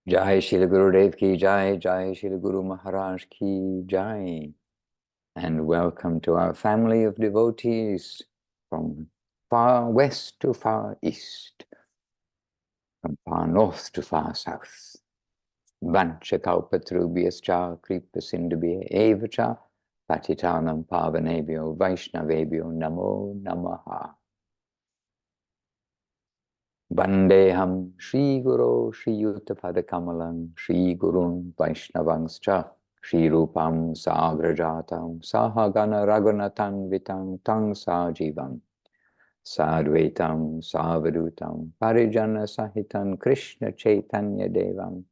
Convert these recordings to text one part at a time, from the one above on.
Jai Shri Gurudev ki Jai, Jai Shri Guru Maharaj ki Jai. And welcome to our family of devotees from far west to far east, from far north to far south. Vancha kalpatrubhyascha kripa sindhubhya evacha patitanam pavanebhyo vaishnavebhyo namo namaha. Vandeham Shri Guru Shri Yuttapada Kamalam Shri Gurun Vaishnavangscha Shri Rupam Sagrajatam Sahagana Raghunathan Vitam Tang Sajivam Sadvaitam Savadutam Parijana Sahitam Krishna Chaitanya Devam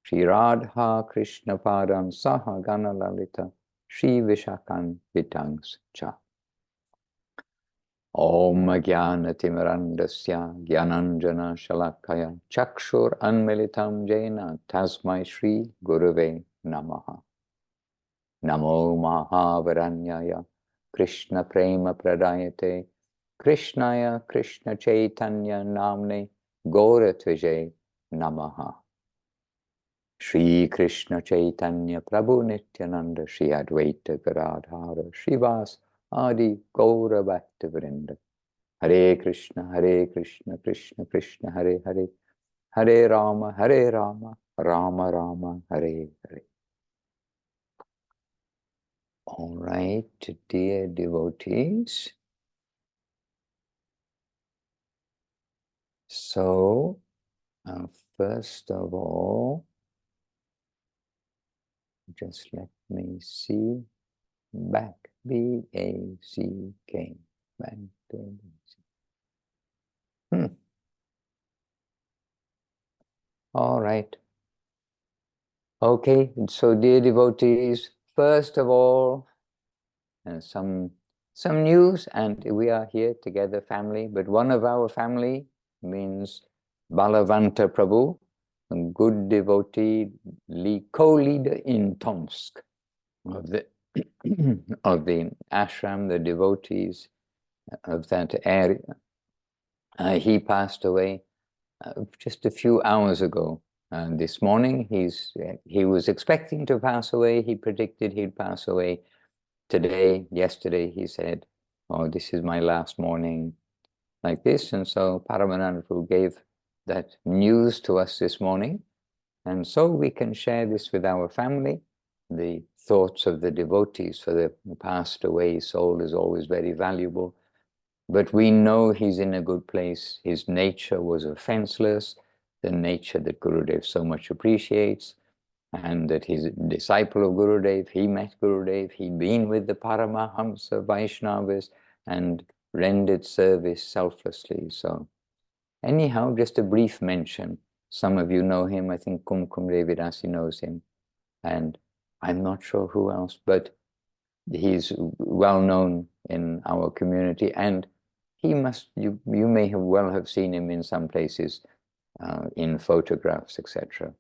Shri Radha Krishna Padam Sahagana Lalita Shri Vishakan Vitangs Cha. Om Jnana Timirandasya Jnananjana Shalakaya Chakshur Anmilitam Jena Tasmai Shri Gurave Namaha. Namo Mahavaranyaya Krishna Prema Pradayate Krishnaya Krishna Chaitanya Namne Gauratvije Namaha. Shri Krishna Chaitanya Prabhu Nityananda Shri Advaita Gadadhara Srivas Adi Gaura Bhaktavrinda. Hare Krishna, Krishna Krishna, Hare Hare, Hare Rama, Rama Rama, Hare Hare. All right, dear devotees. So, first of all, just let me see. Back, B-A-C-K. Back, B-A-C. All right. Okay, so dear devotees, first of all, some news, and we are here together, family, but one of our family means Balavanta Prabhu, a good devotee, co-leader in Tomsk of the of the ashram, the devotees of that area. He passed away just a few hours ago. This morning, he was expecting to pass away. He predicted he'd pass away today. Yesterday, he said, "Oh, this is my last morning like this." And so Paramananda Prabhu gave that news to us this morning. And so we can share this with our family. The thoughts of the devotees for the passed away soul is always very valuable. But we know he's in a good place. His nature was offenseless, the nature that Gurudev so much appreciates, and that he's a disciple of Gurudev. He met Gurudev. He'd been with the Paramahamsa Vaishnavas and rendered service selflessly. So anyhow, just a brief mention. Some of you know him. I think Kumkum Devidasi knows him. And I'm not sure who else, but he's well known in our community, and he must, you may have seen him in some places, in photographs, etc.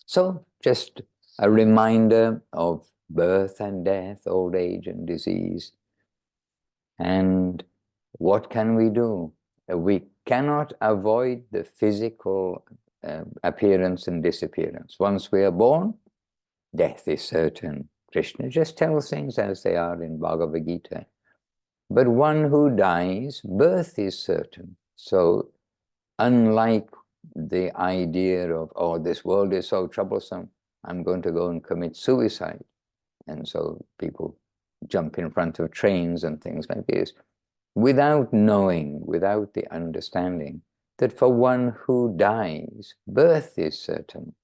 So just a reminder of birth and death, old age and disease. And what can we do? We cannot avoid the physical appearance and disappearance. Once we are born, death is certain. Krishna just tells things as they are in Bhagavad Gita. But one who dies, birth is certain. So unlike the idea of, oh, this world is so troublesome, I'm going to go and commit suicide. And so people jump in front of trains and things like this, without knowing, without the understanding that for one who dies, birth is certain.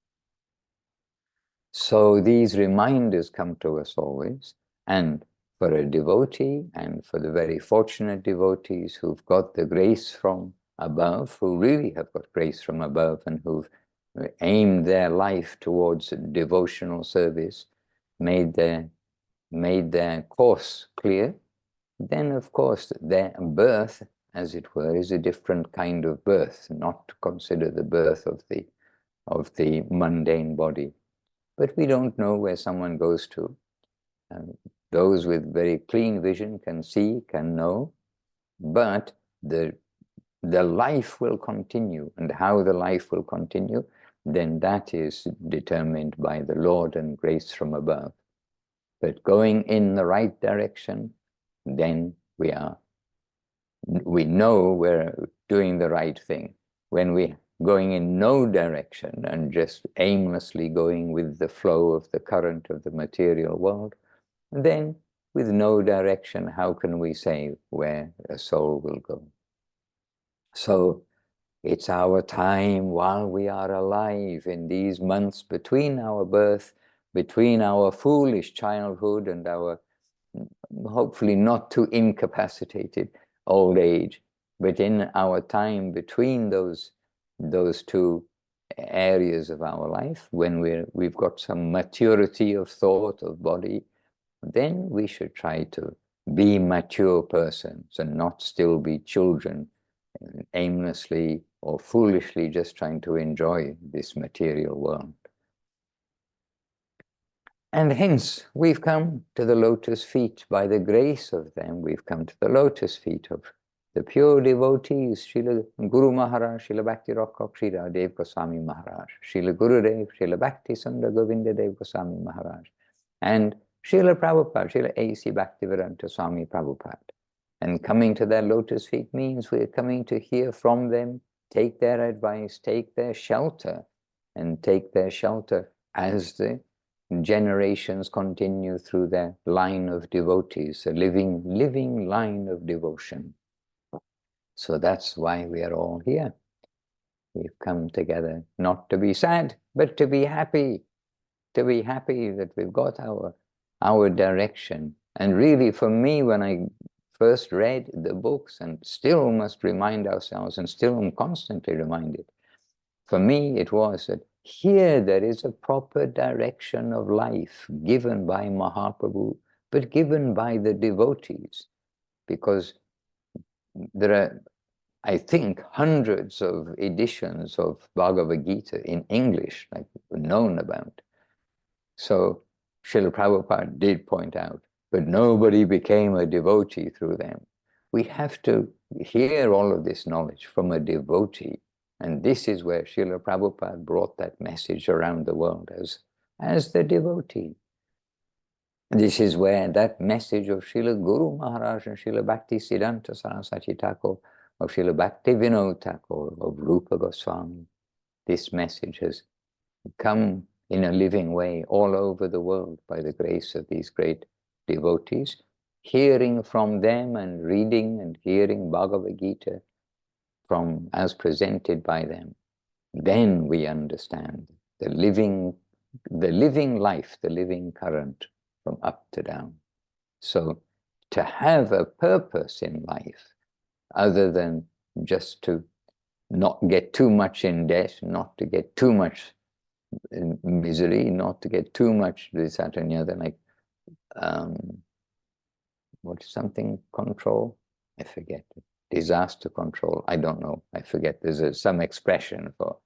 So these reminders come to us always, and for a devotee and for the very fortunate devotees who've got the grace from above, who really have got grace from above and who've aimed their life towards devotional service, made their course clear, then of course their birth, as it were, is a different kind of birth, not to consider the birth of the mundane body. But we don't know where someone goes to. Those with very clean vision can see, can know, but the life will continue. And how the life will continue, then that is determined by the Lord and grace from above. But going in the right direction, then we know we're doing the right thing. When we're going in no direction and just aimlessly going with the flow of the current of the material world, then with no direction, how can we say where a soul will go? So it's our time while we are alive in these months between our birth, between our foolish childhood and our hopefully not too incapacitated old age, but in our time between those two areas of our life, when we've got some maturity of thought, of body, then we should try to be mature persons and not still be children, aimlessly or foolishly just trying to enjoy this material world. And hence, we've come to the lotus feet. By the grace of them, we've come to the lotus feet of the pure devotees, Srila Guru Maharaj, Srila Bhakti Rock Srila Dev Goswami Maharaj, Srila Gurudev, Srila Bhakti Sundar Govinda Dev Goswami Maharaj, and Srila Prabhupada, Srila A.C. Bhaktivedanta Swami Prabhupada. And coming to their lotus feet means we're coming to hear from them, take their advice, take their shelter, and take their shelter as the generations continue through their line of devotees, a living line of devotion. So that's why we are all here. We've come together not to be sad, but to be happy that we've got our direction. And really, for me, when I first read the books, and still must remind ourselves, and still am constantly reminded, for me it was that here there is a proper direction of life given by Mahaprabhu, but given by the devotees, because there are, I think, hundreds of editions of Bhagavad Gita in English, like known about. So Srila Prabhupada did point out, but nobody became a devotee through them. We have to hear all of this knowledge from a devotee. And this is where Srila Prabhupada brought that message around the world as the devotee. This is where that message of Srila Guru Maharaj and Srila Bhakti Siddhanta Saraswati Thakur, of Srila Bhakti Vinod Thakur, of Rupa Goswami, this message has come in a living way all over the world by the grace of these great devotees, hearing from them and reading and hearing Bhagavad Gita as presented by them. Then we understand the living life, the living current from up to down. So to have a purpose in life, other than just to not get too much in debt, not to get too much misery, not to get too much this, that, and the other, like what's something control? I forget. Disaster control. I don't know. I forget. There's some expression for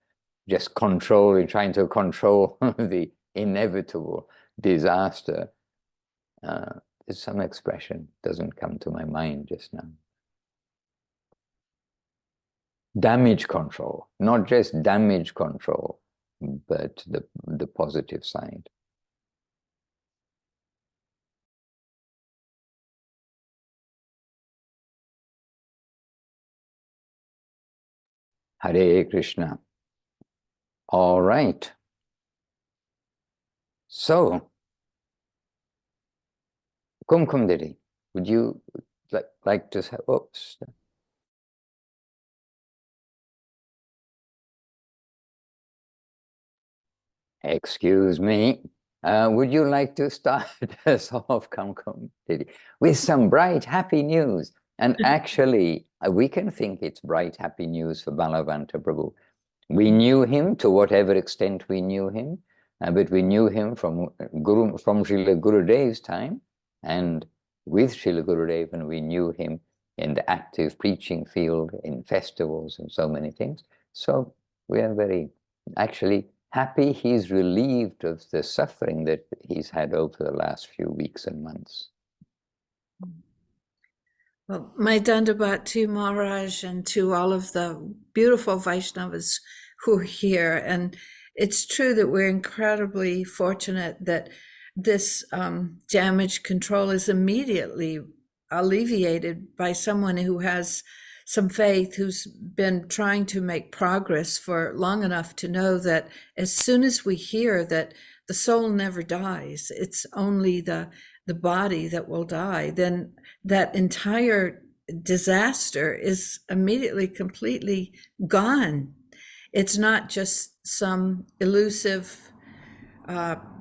just control, trying to control the inevitable disaster. There's some expression, doesn't come to my mind just now. Damage control, not just damage control, but the positive side. Hare Krishna. All right. So, Kumkum Didi, would you like to say, oops. Excuse me. Would you like to start us off, Kumkum Didi, with some bright, happy news? And actually, we can think it's bright, happy news for Balavanta Prabhu. We knew him to whatever extent we knew him, but we knew him from Srila Gurudev's time, and with Srila Gurudev, and we knew him in the active preaching field, in festivals and so many things. So we are very actually happy he's relieved of the suffering that he's had over the last few weeks and months. Well, my Dandabat to Maharaj and to all of the beautiful Vaishnavas who are here. And it's true that we're incredibly fortunate that this damage control is immediately alleviated by someone who has some faith, who's been trying to make progress for long enough to know that as soon as we hear that the soul never dies, it's only the body that will die, then that entire disaster is immediately completely gone. It's not just some elusive,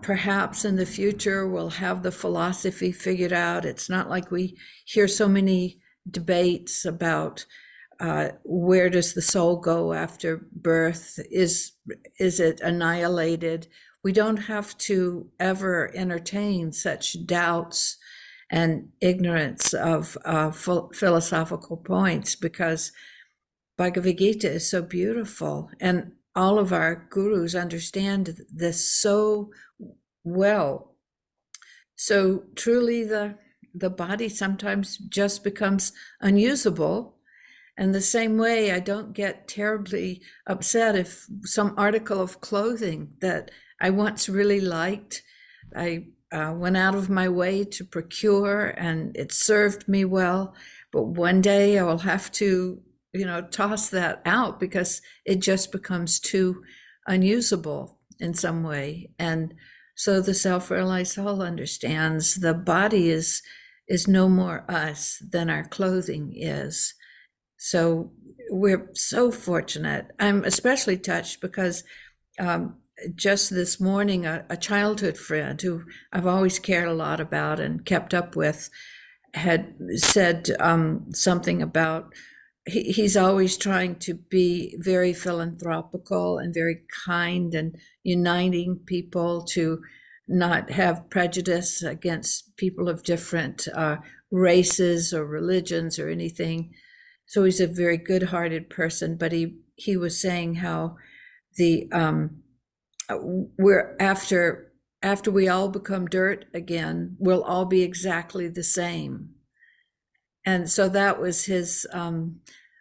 perhaps in the future we'll have the philosophy figured out. It's not like we hear so many debates about where does the soul go after birth? Is it annihilated? We don't have to ever entertain such doubts and ignorance of philosophical points, because Bhagavad Gita is so beautiful, and all of our gurus understand this so well. So truly the body sometimes just becomes unusable. And the same way, I don't get terribly upset if some article of clothing that I once really liked, I went out of my way to procure, and it served me well. But one day I will have to, toss that out because it just becomes too unusable in some way. And so the self-realized soul understands the body is no more us than our clothing is. So we're so fortunate. I'm especially touched because just this morning, a childhood friend who I've always cared a lot about and kept up with had said something about he's always trying to be very philanthropical and very kind and uniting people, to not have prejudice against people of different races or religions or anything. So he's a very good-hearted person, but he was saying how the we're after we all become dirt again, we'll all be exactly the same. And so that was his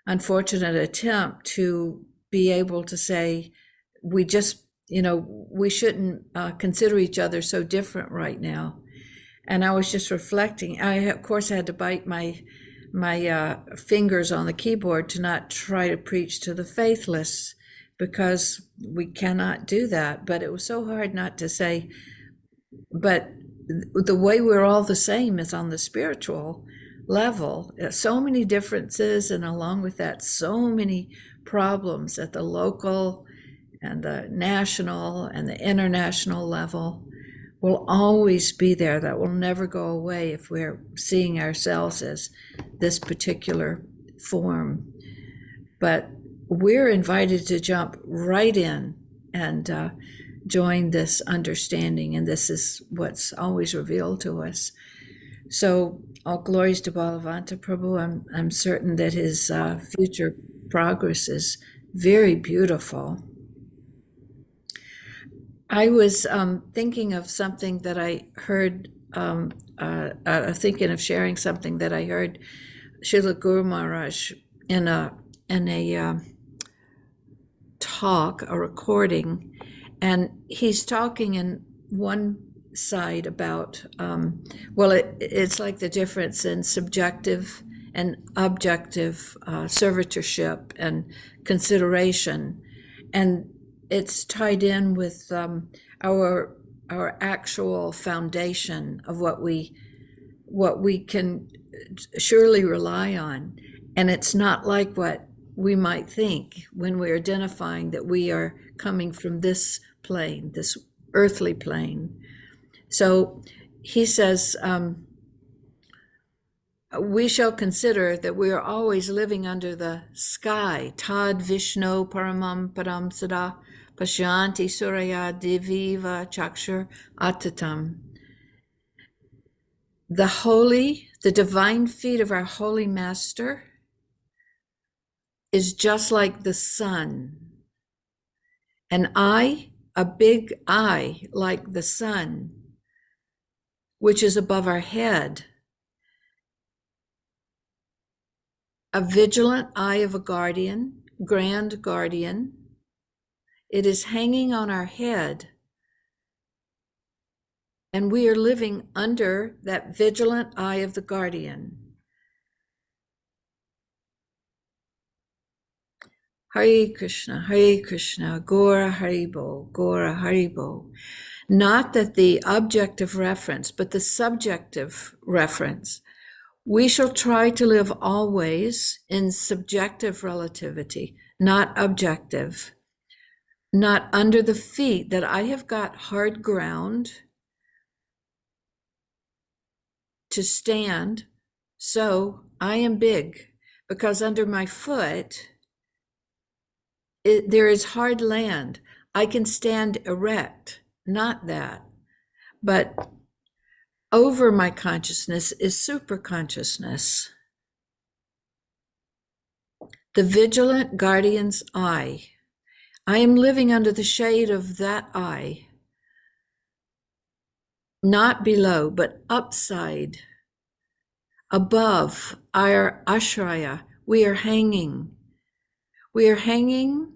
unfortunate attempt to be able to say, we just, we shouldn't consider each other so different right now. And I was just reflecting. I, of course, had to bite my fingers on the keyboard to not try to preach to the faithless, because we cannot do that. But it was so hard not to say, but the way we're all the same is on the spiritual level. So many differences, and along with that, so many problems at the local and the national and the international level will always be there. That will never go away if we're seeing ourselves as this particular form. But we're invited to jump right in and join this understanding, and this is what's always revealed to us. So all glories to Balavanta Prabhu. I'm certain that his future progress is very beautiful. I was thinking of something that I heard, thinking of sharing something that I heard Srila Guru Maharaj in a talk, a recording, and he's talking in one side about, it's like the difference in subjective and objective servitorship and consideration, and it's tied in with our actual foundation of what we can surely rely on. And it's not like what we might think when we're identifying that we are coming from this plane, this earthly plane. So he says, we shall consider that we are always living under the sky. Tad Vishnu Paramam Padam Sada Pashyanti Suraya Diviva Chakshur Atatam. The divine feet of our holy master is just like the sun. An eye, a big eye like the sun, which is above our head. A vigilant eye of a guardian, grand guardian, It is hanging on our head. And we are living under that vigilant eye of the guardian. Hare Krishna, Gora Haribo, Gora Haribo. Not that the objective reference, but the subjective reference. We shall try to live always in subjective relativity, not objective, not under the feet, that I have got hard ground to stand, so I am big, because under my foot, there is hard land. I can stand erect, not that. But over my consciousness is super consciousness. The vigilant guardian's eye. I am living under the shade of that eye. Not below, but upside. Above our ashraya, we are hanging. We are hanging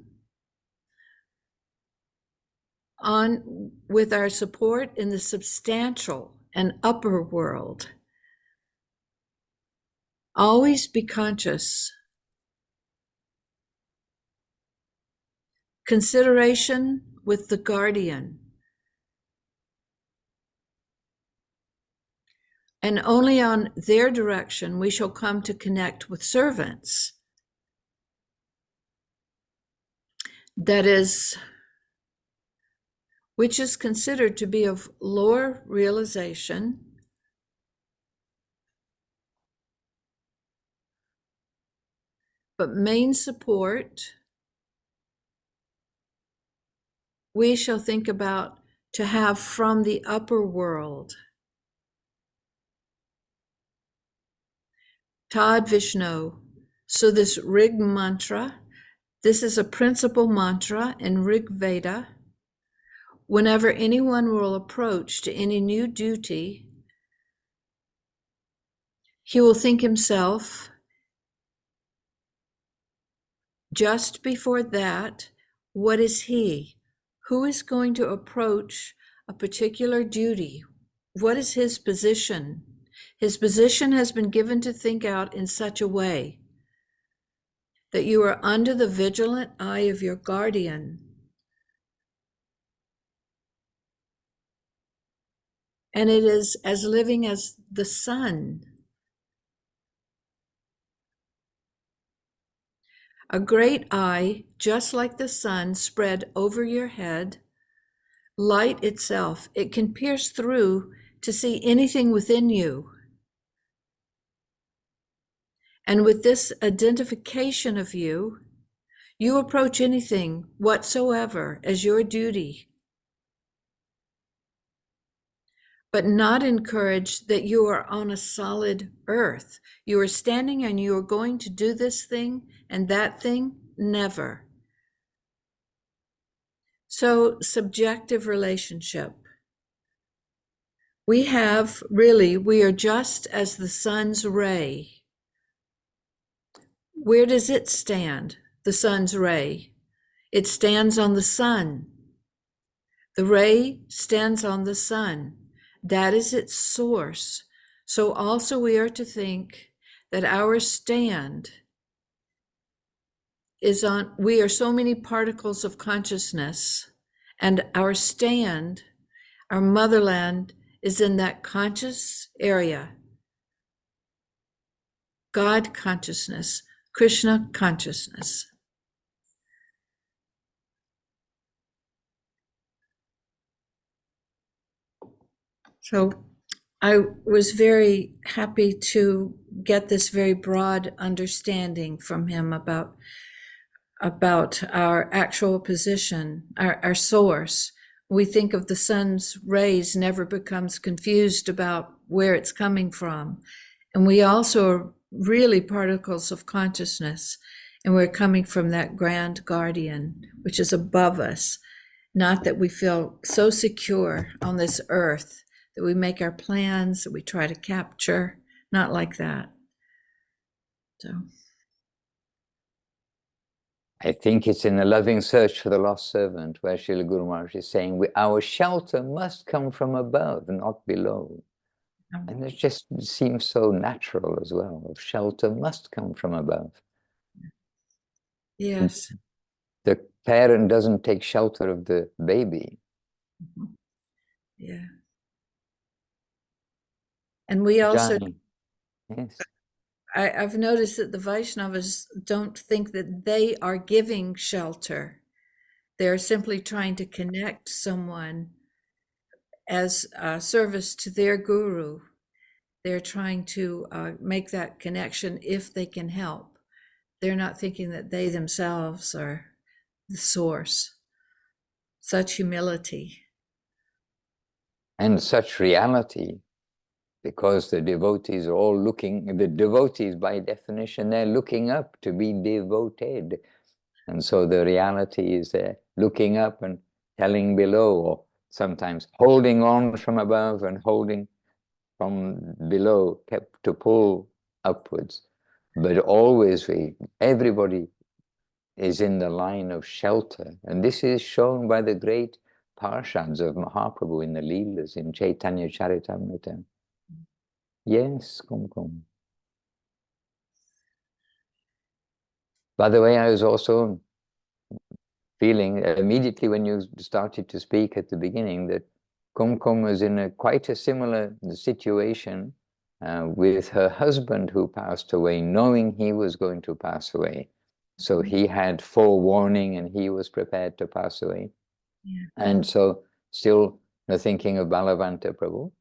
on with our support in the substantial and upper world. Always be conscious. Consideration with the guardian. And only on their direction we shall come to connect with servants. That is, which is considered to be of lower realization, but main support we shall think about to have from the upper world. Tad Vishnu. So this Rig mantra, this is a principal mantra in Rig Veda. Whenever anyone will approach to any new duty, he will think himself, just before that, what is he? Who is going to approach a particular duty? What is his position? His position has been given to think out in such a way that you are under the vigilant eye of your guardian. And it is as living as the sun. A great eye, just like the sun, spread over your head, light itself. It can pierce through to see anything within you. And with this identification of you, you approach anything whatsoever as your duty, but not encourage that you are on a solid earth. You are standing and you are going to do this thing and that thing, never. So, subjective relationship. We are just as the sun's ray. Where does it stand, the sun's ray? It stands on the sun. The ray stands on the sun. That is its source. So also we are to think that our stand is on, we are so many particles of consciousness, and our stand, our motherland, is in that conscious area. God consciousness, Krishna consciousness. So I was very happy to get this very broad understanding from him about our actual position, our source. We think of the sun's rays, never becomes confused about where it's coming from. And we also are really particles of consciousness, and we're coming from that grand guardian, which is above us. Not that we feel so secure on this earth that we make our plans, that we try to capture, not like that. So. I think it's in the loving search for the lost servant, where Srila Guru Maharaj is saying, our shelter must come from above, not below. And it just seems so natural as well. Shelter must come from above. Yes. The parent doesn't take shelter of the baby. Yeah. And we also, Johnny. Yes. I've noticed that the Vaishnavas don't think that they are giving shelter. They're simply trying to connect someone as a service to their guru. They're trying to make that connection if they can help. They're not thinking that they themselves are the source. Such humility. And such reality, because the devotees are all looking, the devotees by definition, they're looking up to be devoted. And so the reality is they're looking up and telling below, or sometimes holding on from above and holding from below, kept to pull upwards. But always everybody is in the line of shelter. And this is shown by the great parshads of Mahaprabhu in the Leelas, in Chaitanya Charitamrita. Yes, Kumkum. By the way, I was also feeling immediately when you started to speak at the beginning that Kumkum was in quite a similar situation with her husband who passed away, knowing he was going to pass away. So he had forewarning and he was prepared to pass away. Yeah. And so still thinking of Balavanta Prabhu,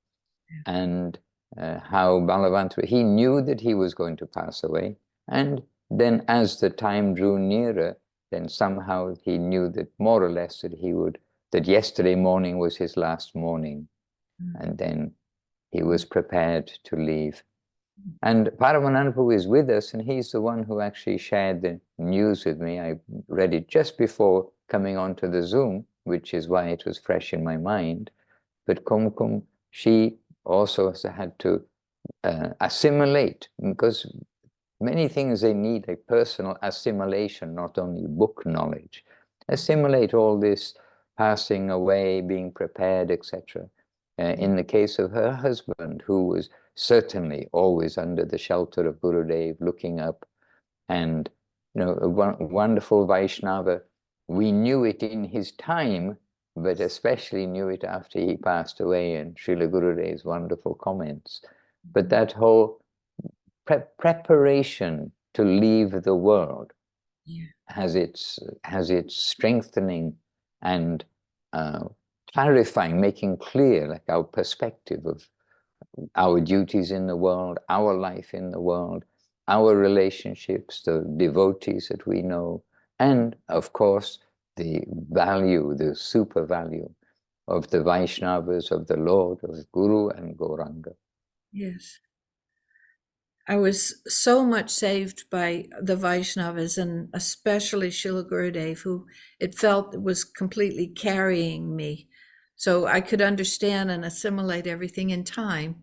and how Balavanta, he knew that he was going to pass away. And then as the time drew nearer, then somehow he knew that more or less that yesterday morning was his last morning. And then he was prepared to leave. And Paramananda Prabhu is with us, and he's the one who actually shared the news with me. I read it just before coming onto the Zoom, which is why it was fresh in my mind. But Kumkum, she also had to assimilate, because many things they need a personal assimilation, not only book knowledge. Assimilate all this passing away, being prepared, etc. In the case of her husband, who was certainly always under the shelter of Gurudev, looking up, and a wonderful Vaishnava. We knew it in his time, but especially knew it after he passed away, in Srila Gurudev's wonderful comments. But that whole preparation to leave the world has its strengthening and clarifying, making clear like our perspective of our duties in the world, our life in the world, our relationships, the devotees that we know, and of course the value, the super value of the Vaishnavas, of the Lord, of Guru and Gauranga. Yes. I was so much saved by the Vaishnavas, and especially Srila Gurudev, who it felt was completely carrying me. So I could understand and assimilate everything in time.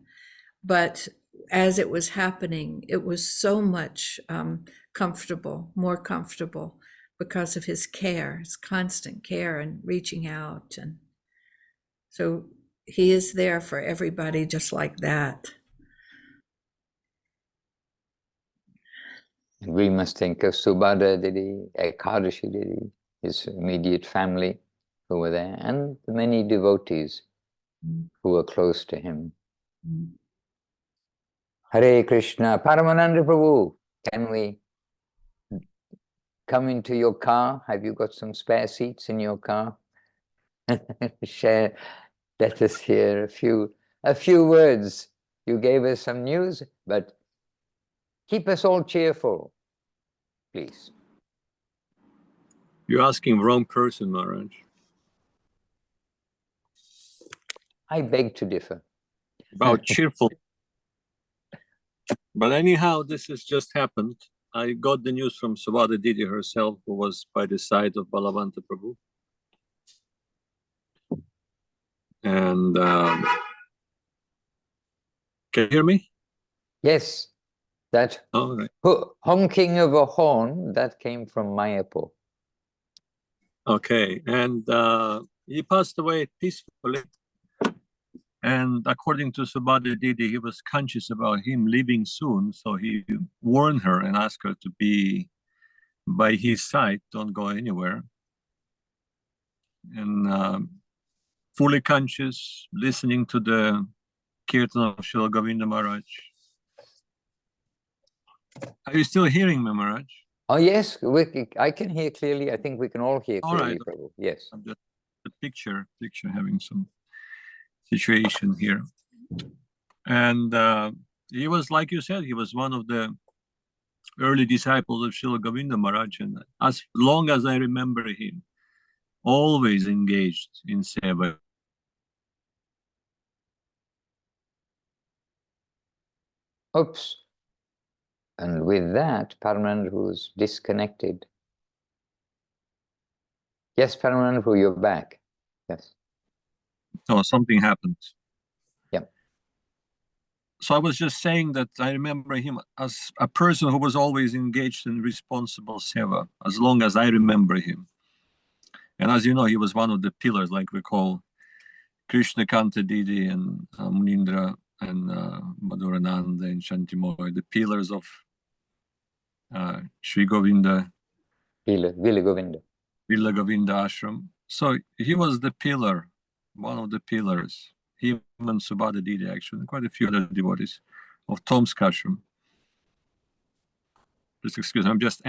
But as it was happening, it was so much more comfortable because of his care, his constant care and reaching out. And so he is there for everybody just like that. We must think of Subhadra Didi, Ekadashi Didi, his immediate family who were there, and the many devotees who were close to him. Hare Krishna. Paramananda Prabhu, can we come into your car? Have you got some spare seats in your car? Share, let us hear a few words. You gave us some news, but keep us all cheerful, please. You're asking wrong person, Maharaj. I beg to differ. About cheerful. But anyhow, this has just happened. I got the news from Subhadra Didi herself, who was by the side of Balavanta Prabhu. And can you hear me? Yes, that honking of a horn, that came from Mayapur. Okay, and he passed away peacefully. And according to Subhadra Didi, he was conscious about him leaving soon, so he warned her and asked her to be by his side, don't go anywhere. And fully conscious, listening to the kirtan of Srila Govinda Maharaj. Are you still hearing me, Maharaj? Oh, yes, I can hear clearly. I think we can all hear All clearly, right. Prabhu. Yes. I'm just the picture having some situation here. And he was, like you said, he was one of the early disciples of Srila Govinda Maharaj. And as long as I remember him, always engaged in seva. Oops. And with that, Paramanandhu was disconnected. Yes, Paramanandhu, you're back. Yes. So something happened. Yeah. So I was just saying that I remember him as a person who was always engaged in responsible seva, as long as I remember him. And as you know, he was one of the pillars, like we call Krishna Kanta Didi and Munindra and Madhurananda and Shantimoy, the pillars of Sri Govinda, Vila Govinda. Villa Govinda Ashram. So he was the pillar, one of the pillars. Him and Subhadra Didi, actually, and quite a few other devotees of Tomsk Ashram. Just excuse me, I'm just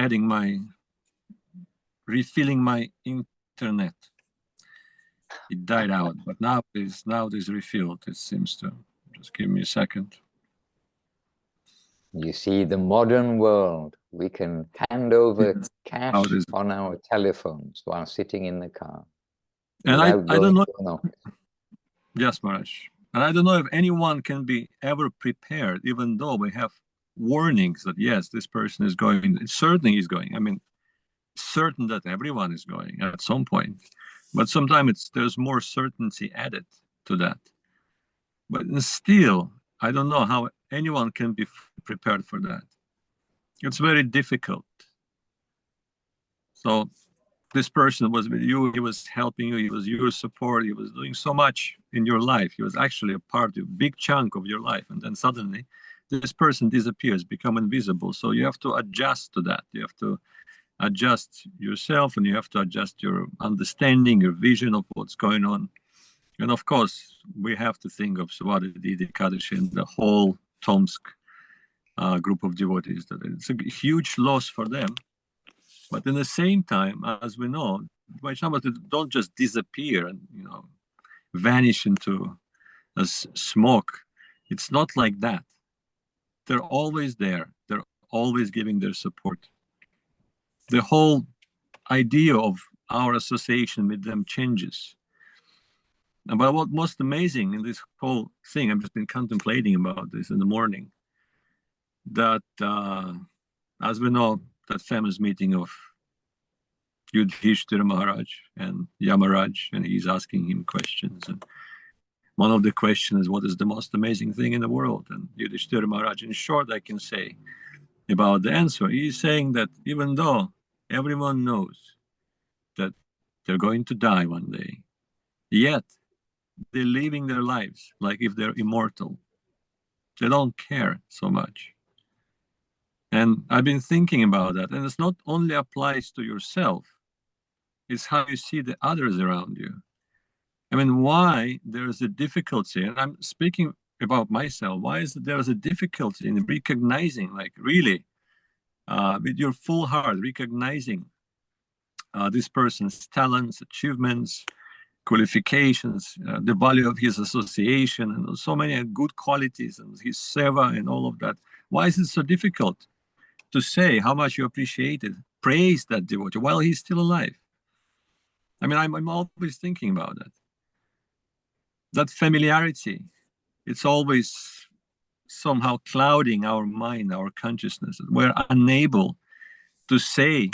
refilling my internet. It died out, but now it is refilled, it seems to. Just give me a second. You see, the modern world, we can hand over cash on our telephones while sitting in the car. And I don't know. Yes, Maharaj. And I don't know if anyone can be ever prepared, even though we have warnings that, yes, this person is going, certainly is going. I mean, certain that everyone is going at some point. But sometimes there's more certainty added to that. But still, I don't know how anyone can be prepared for that. It's very difficult. So this person was with you, he was helping you, he was your support, he was doing so much in your life. He was actually a part of a big chunk of your life. And then suddenly this person disappears, become invisible. So you have to adjust to that. You have to adjust yourself and you have to adjust your understanding, your vision of what's going on. And of course, we have to think of Subhadra Didi, Kadashi, and the whole Tomsk group of devotees. That it's a huge loss for them. But in the same time, as we know, Vaishnavas don't just disappear and vanish into smoke. It's not like that. They're always there. They're always giving their support. The whole idea of our association with them changes. But what's most amazing in this whole thing, I've just been contemplating about this in the morning, that as we know, that famous meeting of Yudhishthira Maharaj and Yamaraj, and he's asking him questions. And one of the questions is, what is the most amazing thing in the world? And Yudhishthira Maharaj, in short, I can say about the answer, he's saying that even though everyone knows that they're going to die one day, yet they're living their lives like if they're immortal. They don't care so much. And I've been thinking about that. And it's not only applies to yourself, it's how you see the others around you. I mean, why there's a difficulty, and I'm speaking about myself, why is there a difficulty in recognizing, like really, with your full heart, recognizing this person's talents, achievements, qualifications, the value of his association, and so many good qualities, and his seva and all of that. Why is it so difficult to say how much you appreciate it, praise that devotee while he's still alive? I mean, I'm always thinking about that. That familiarity, it's always somehow clouding our mind, our consciousness. We're unable to say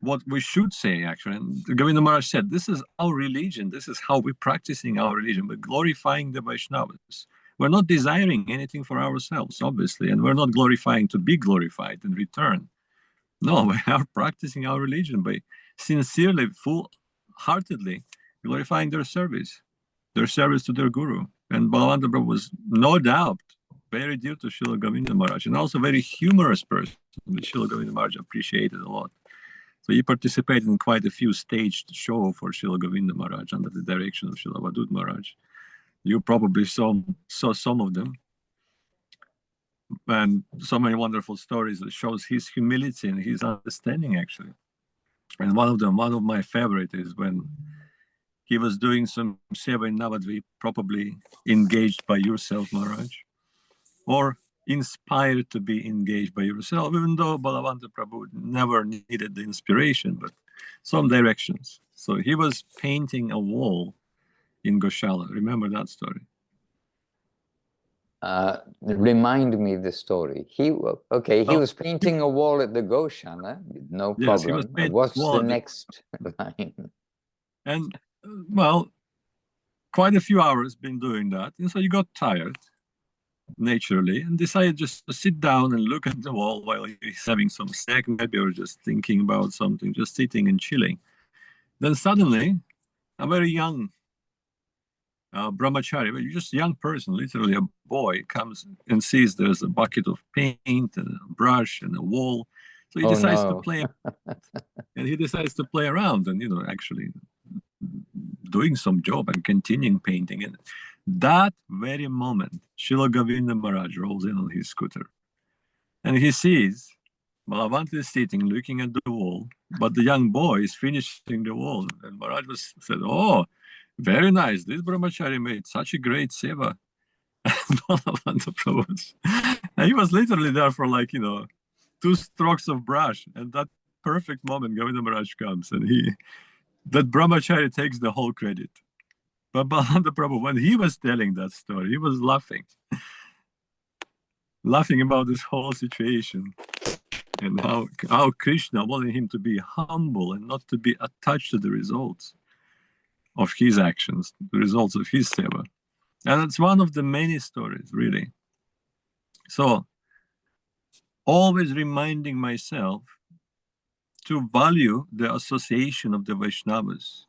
what we should say, actually. And Govinda Maharaj said, this is our religion. This is how we're practicing our religion. We're glorifying the Vaishnavas. We're not desiring anything for ourselves, obviously, and we're not glorifying to be glorified in return. No, we are practicing our religion by sincerely, full-heartedly glorifying their service to their guru. And Balavanta Prabhu was no doubt very dear to Srila Govinda Maharaj, and also very humorous person, which Srila Govinda Maharaj appreciated a lot. So he participated in quite a few staged shows for Srila Govinda Maharaj under the direction of Srila Vadut Maharaj. You probably saw some of them. And so many wonderful stories that shows his humility and his understanding, actually. And one of my favorite is when he was doing some seva in Navadvip, probably engaged by yourself, Maharaj, or inspired to be engaged by yourself, even though Balavanta Prabhu never needed the inspiration, but some directions. So he was painting a wall in Goshala. Remember that story? Remind me the story. He was painting a wall at the Goshala, no problem. Yes, he was painting What's a wall the next line? And well, quite a few hours been doing that, and so he got tired naturally and decided just to sit down and look at the wall while he's having some snack maybe, or just thinking about something, just sitting and chilling. Then suddenly a very young brahmachari, just young person, literally a boy, comes and sees there's a bucket of paint and a brush and a wall. So he decides to play, and he decides to play around and, actually doing some job and continuing painting. And that very moment, Srila Govinda Maharaj rolls in on his scooter, and he sees Balavanta is sitting looking at the wall, but the young boy is finishing the wall. And Maharaj said, "Oh, very nice. This brahmachari made such a great seva." And Balavanta Prabhu, and he was literally there for 2 strokes of brush. And that perfect moment, Govinda Maharaj comes, and that brahmachari takes the whole credit. But Balavanta Prabhu, when he was telling that story, he was laughing about this whole situation, and how Krishna wanted him to be humble and not to be attached to the results of his actions, the results of his seva. And it's one of the many stories, really. So, always reminding myself to value the association of the Vaishnavas.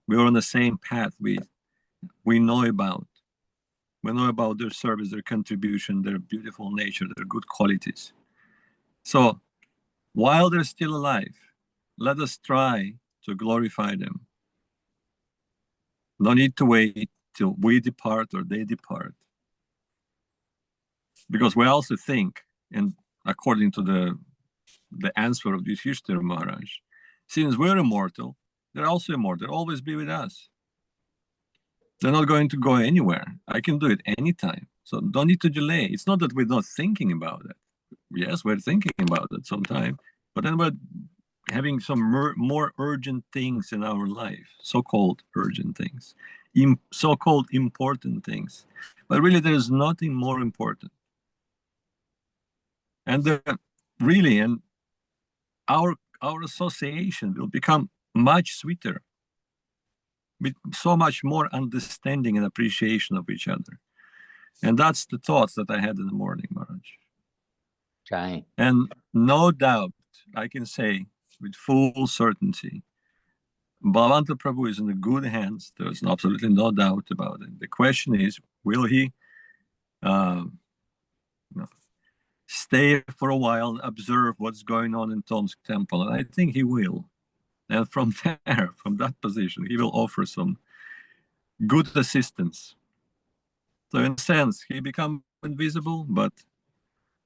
We're on the same path. We know about their service, their contribution, their beautiful nature, their good qualities. So, while they're still alive, let us try to glorify them. No need to wait till we depart or they depart. Because we also think, and according to the answer of Yudhishthira Maharaj, since we're immortal, they're also immortal. They'll always be with us. They're not going to go anywhere. I can do it anytime. So don't need to delay. It's not that we're not thinking about it. Yes, we're thinking about it sometime, but then we're having some more urgent things in our life, so-called urgent things, so-called important things. But really, there is nothing more important. And really, and our association will become much sweeter, with so much more understanding and appreciation of each other. And that's the thoughts that I had in the morning, Maharaj. Okay. And no doubt, I can say with full certainty, Balavanta Prabhu is in the good hands. There's absolutely no doubt about it. The question is, will he stay for a while and observe what's going on in Tomsk temple? And I think he will. And from there, from that position, he will offer some good assistance. So in a sense, he becomes invisible, but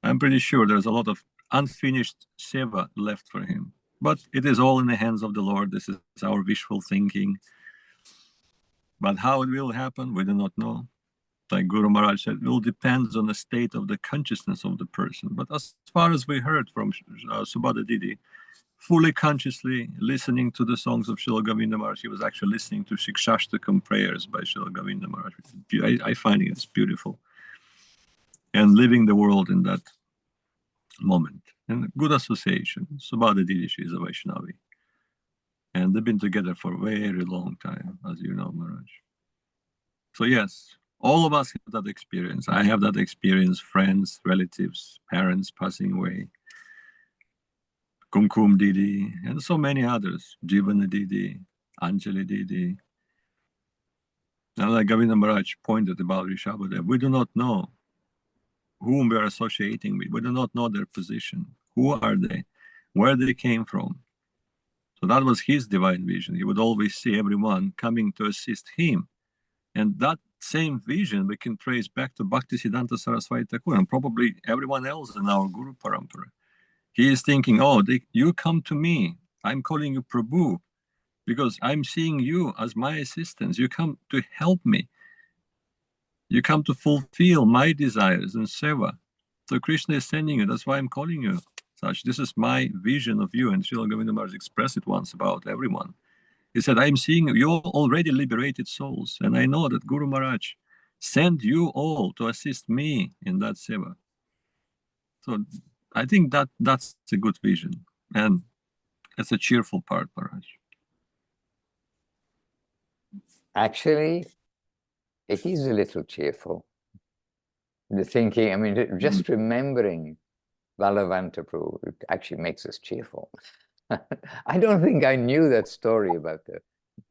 I'm pretty sure there's a lot of unfinished seva left for him. But it is all in the hands of the Lord. This is our wishful thinking. But how it will happen, we do not know. Like Guru Maharaj said, it will depend on the state of the consciousness of the person. But as far as we heard from Subhadra Didi, fully consciously listening to the songs of Srila Govinda Maharaj, he was actually listening to Shikshashtakam prayers by Srila Govinda Maharaj. I find it's beautiful. And living the world in that moment. And good association. Subhadra Didi, she is a Vaishnavi. And they've been together for a very long time, as you know, Maharaj. So yes, all of us have that experience. I have that experience, friends, relatives, parents passing away. Kumkum Didi, and so many others, Jivana Didi, Anjali Didi. And like Govinda Maharaj pointed about Rishabhadev, we do not know whom we are associating with. We do not know their position. Who are they? Where they came from? So that was his divine vision. He would always see everyone coming to assist him. And that same vision we can trace back to Bhaktisiddhanta Saraswati Thakur and probably everyone else in our Guru Parampara. He is thinking, oh, you come to me. I'm calling you Prabhu because I'm seeing you as my assistants. You come to help me. You come to fulfill my desires and seva. So Krishna is sending you. That's why I'm calling you such. This is my vision of you. And Srila Govinda Maharaj expressed it once about everyone. He said, I'm seeing you already liberated souls. And I know that Guru Maharaj sent you all to assist me in that seva. So I think that's a good vision. And it's a cheerful part, Maharaj. Actually, it is a little cheerful. The thinking, I mean, just remembering Balavanta Prabhu, it actually makes us cheerful. I don't think I knew that story about the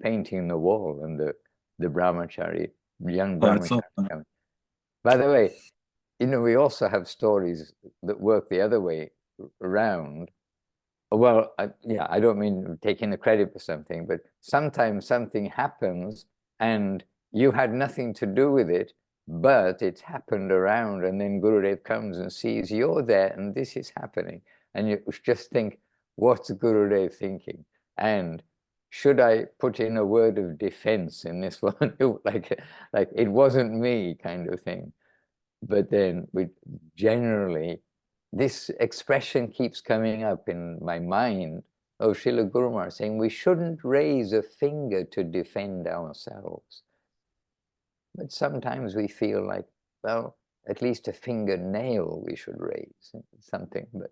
painting the wall and the brahmachari, young brahmachari. By the way, you know, we also have stories that work the other way around. Well, yeah, I don't mean taking the credit for something, but sometimes something happens and you had nothing to do with it, but it's happened around, and then Gurudev comes and sees you're there and this is happening. And you just think, what's Gurudev thinking? And should I put in a word of defense in this one? like it wasn't me kind of thing. But then we generally, this expression keeps coming up in my mind of Srila Guru Maharaj saying we shouldn't raise a finger to defend ourselves. But sometimes we feel like, well, at least a fingernail we should raise, something. But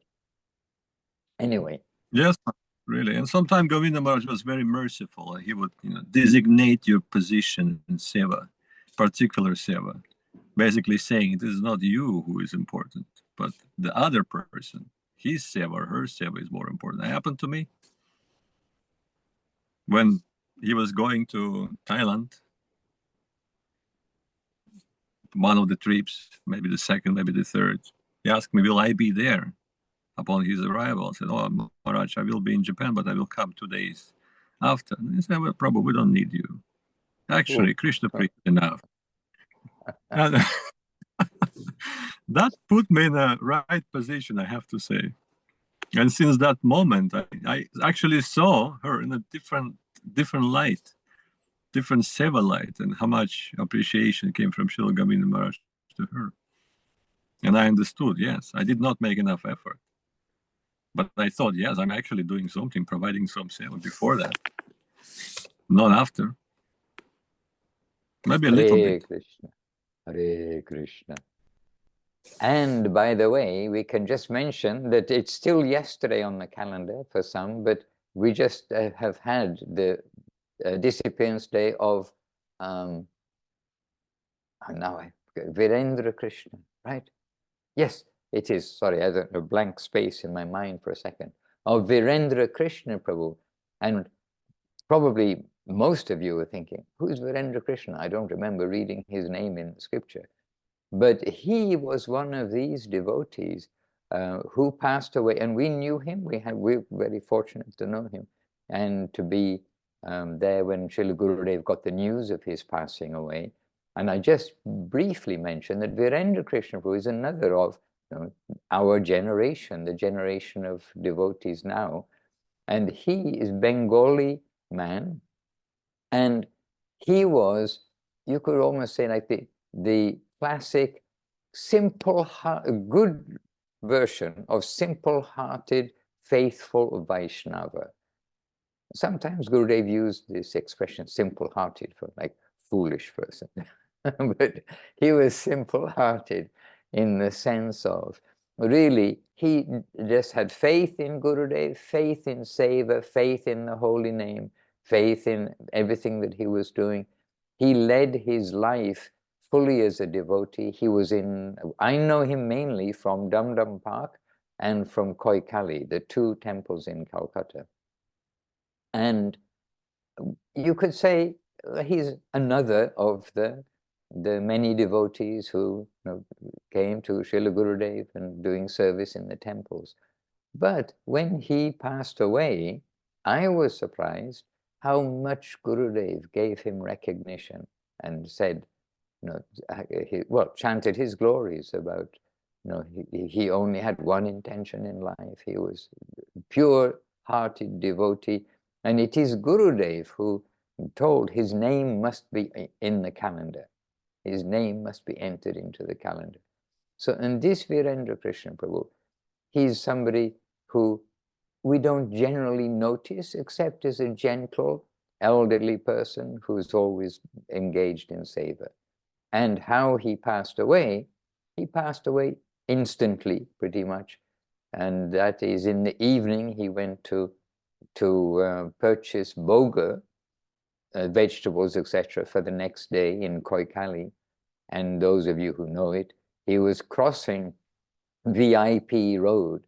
anyway. Yes, really. And sometimes Govinda Maharaj was very merciful. He would designate your position in seva, particular seva. Basically saying it is not you who is important, but the other person, his seva or her seva is more important. It happened to me when he was going to Thailand, one of the trips, maybe the second, maybe the third. He asked me, will I be there upon his arrival? I said, oh, Maharaj, I will be in Japan, but I will come 2 days after. And he said, well, Prabhu, we don't need you. Actually, Krishna preached enough. And that put me in a right position, I have to say. And since that moment, I actually saw her in a different light, different seva light, and how much appreciation came from Srila Govinda Maharaj to her. And I understood, yes, I did not make enough effort. But I thought, yes, I'm actually doing something, providing some seva before that, not after. Maybe a little bit. Krishna. Hare Krishna. And by the way, we can just mention that it's still yesterday on the calendar for some, but we just have had the disappearance day of Virendra Krishna, right? Yes, it is. Sorry, I had a blank space in my mind for a second. Of Virendra Krishna Prabhu. And probably most of you are thinking, who's Virendra Krishna? I don't remember reading his name in scripture. But he was one of these devotees who passed away, and we knew him. We're very fortunate to know him and to be there when Srila Gurudev got the news of his passing away. And I just briefly mentioned that Virendra Krishna Prabhu is another of our generation, the generation of devotees now. And he is Bengali man, and he was, you could almost say, like the classic good version of simple-hearted, faithful Vaishnava. Sometimes Gurudev used this expression, simple-hearted, for like foolish person. But he was simple-hearted in the sense of, really, he just had faith in Gurudev, faith in Seva, faith in the holy name, faith in everything that he was doing. He led his life fully as a devotee. He was I know him mainly from Dum Dum Park, and from Koikali, the two temples in Calcutta. And you could say he's another of the many devotees who came to Srila Gurudev and doing service in the temples. But when he passed away, I was surprised how much Gurudev gave him recognition and said, chanted his glories about, he only had one intention in life. He was pure-hearted devotee. And it is Gurudev who told his name must be in the calendar. His name must be entered into the calendar. So, and this Virendra Krishna Prabhu, he's somebody who we don't generally notice except as a gentle, elderly person who's always engaged in seva. And how he passed away instantly, pretty much. And that is in the evening, he went to purchase boga, vegetables, etc., for the next day in Koikali. And those of you who know it, he was crossing VIP road,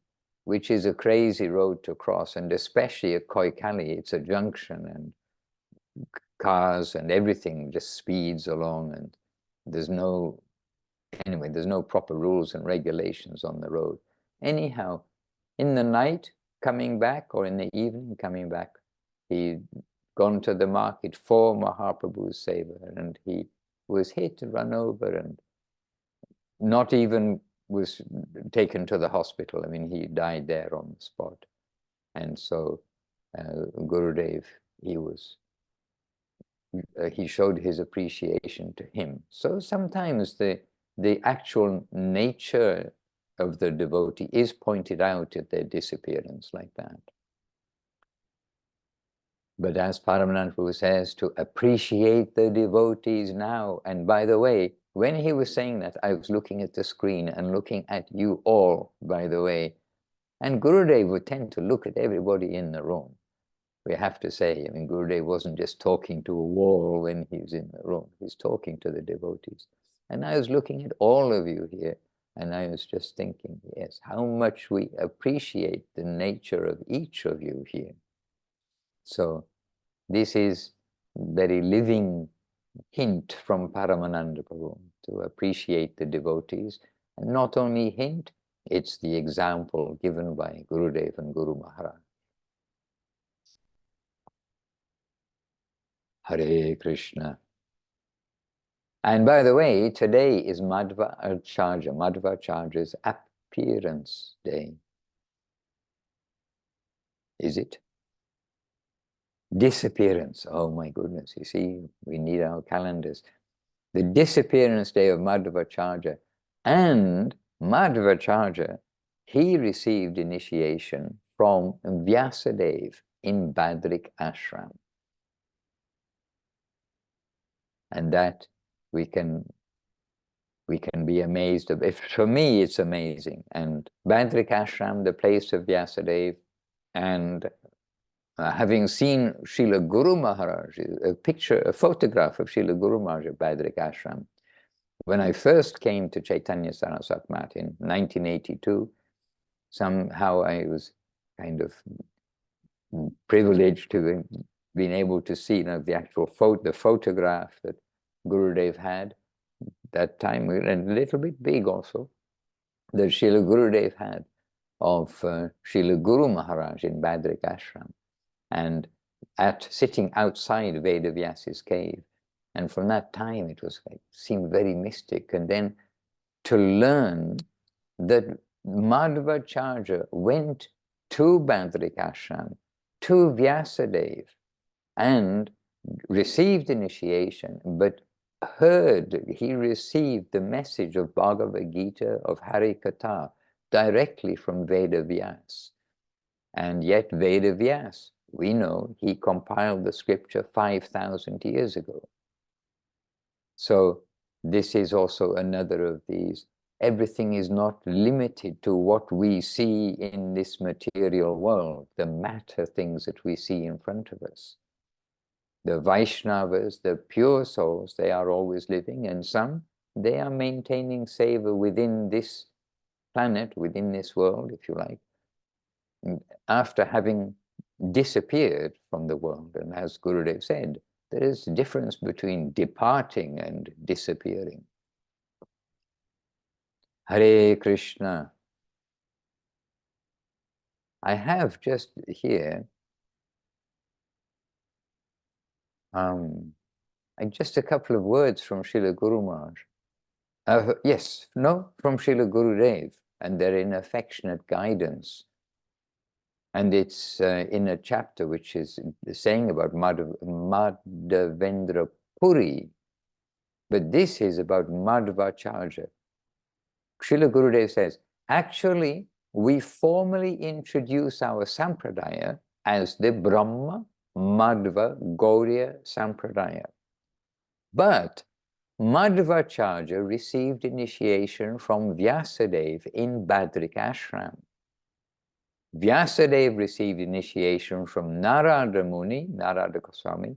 which is a crazy road to cross, and especially at Koikali, it's a junction, and cars and everything just speeds along, and there's no proper rules and regulations on the road. Anyhow, in the night coming back, or in the evening coming back, he'd gone to the market for Mahaprabhu's seva, and he was hit and run over, and not even was taken to the hospital. I mean, he died there on the spot. And so Gurudev, he showed his appreciation to him. So sometimes the actual nature of the devotee is pointed out at their disappearance like that. But as Paramananda Prabhu says, to appreciate the devotees now. And by the way, when he was saying that, I was looking at the screen and looking at you all, by the way. And Gurudev would tend to look at everybody in the room. We have to say, I mean, Gurudev wasn't just talking to a wall when he was in the room. He was talking to the devotees. And I was looking at all of you here, and I was just thinking, yes, how much we appreciate the nature of each of you here. So this is very living hint from Paramananda Prabhu to appreciate the devotees. And not only hint, it's the example given by Gurudev and Guru Maharaj. Hare Krishna. And by the way, today is Madhvacharya's appearance day. Is it? Disappearance. Oh my goodness, you see, we need our calendars. The disappearance day of Madhvacharya. And Madhvacharya, he received initiation from Vyasadeva in Badrik Ashram. And that we can be amazed of. For me, it's amazing. And Badrik Ashram, the place of Vyasadeva, and having seen Srila Guru Maharaj, a photograph of Srila Guru Maharaj at Badrik Ashram. When I first came to Chaitanya Saraswat Math in 1982, somehow I was kind of privileged to have been able to see the actual the photograph that Gurudev had that time, and a little bit big also, that Srila Gurudev had of Srila Guru Maharaj in Badrik Ashram, and sitting outside Vedavyas's cave. And from that time, it was seemed very mystic. And then to learn that Madhvacharya went to Badrik Ashram, to Vyasadeva, and received initiation, but he received the message of Bhagavad Gita, of Harikatha, directly from Vedavyas. And yet Vedavyas, we know, he compiled the scripture 5,000 years ago. So this is also another of these. Everything is not limited to what we see in this material world, the matter things that we see in front of us. The Vaishnavas, the pure souls, they are always living, and some, they are maintaining seva within this planet, within this world, if you like, after having disappeared from the world. And as Gurudev said, there is a difference between departing and disappearing. Hare Krishna. I have just here just a couple of words from Srila Guru Maharaj. From Srila Gurudev, and they're in affectionate guidance. And it's in a chapter which is saying about Madhavendra Puri, but this is about Madhvacharya. Srila Gurudev says, actually, we formally introduce our sampradaya as the Brahma Madhva Gauriya Sampradaya. But Madhvacharya received initiation from Vyasadeva in Badrik Ashram. Vyasadeva received initiation from Narada Muni, Narada Goswami.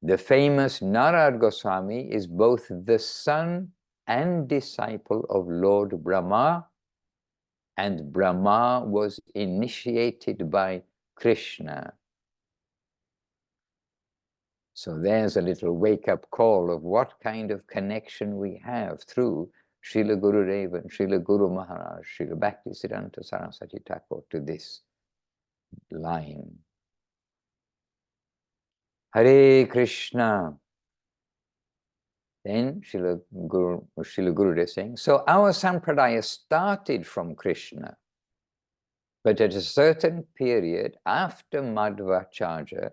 The famous Narada Goswami is both the son and disciple of Lord Brahma, and Brahma was initiated by Krishna. So there's a little wake-up call of what kind of connection we have through Srila Gurudev and Srila Guru Maharaj, Srila Bhaktisiddhanta Saraswati Thakur, to this line. Hare Krishna. Then Srila Gurudev is saying, so our sampradaya started from Krishna, but at a certain period after Madhvacharya,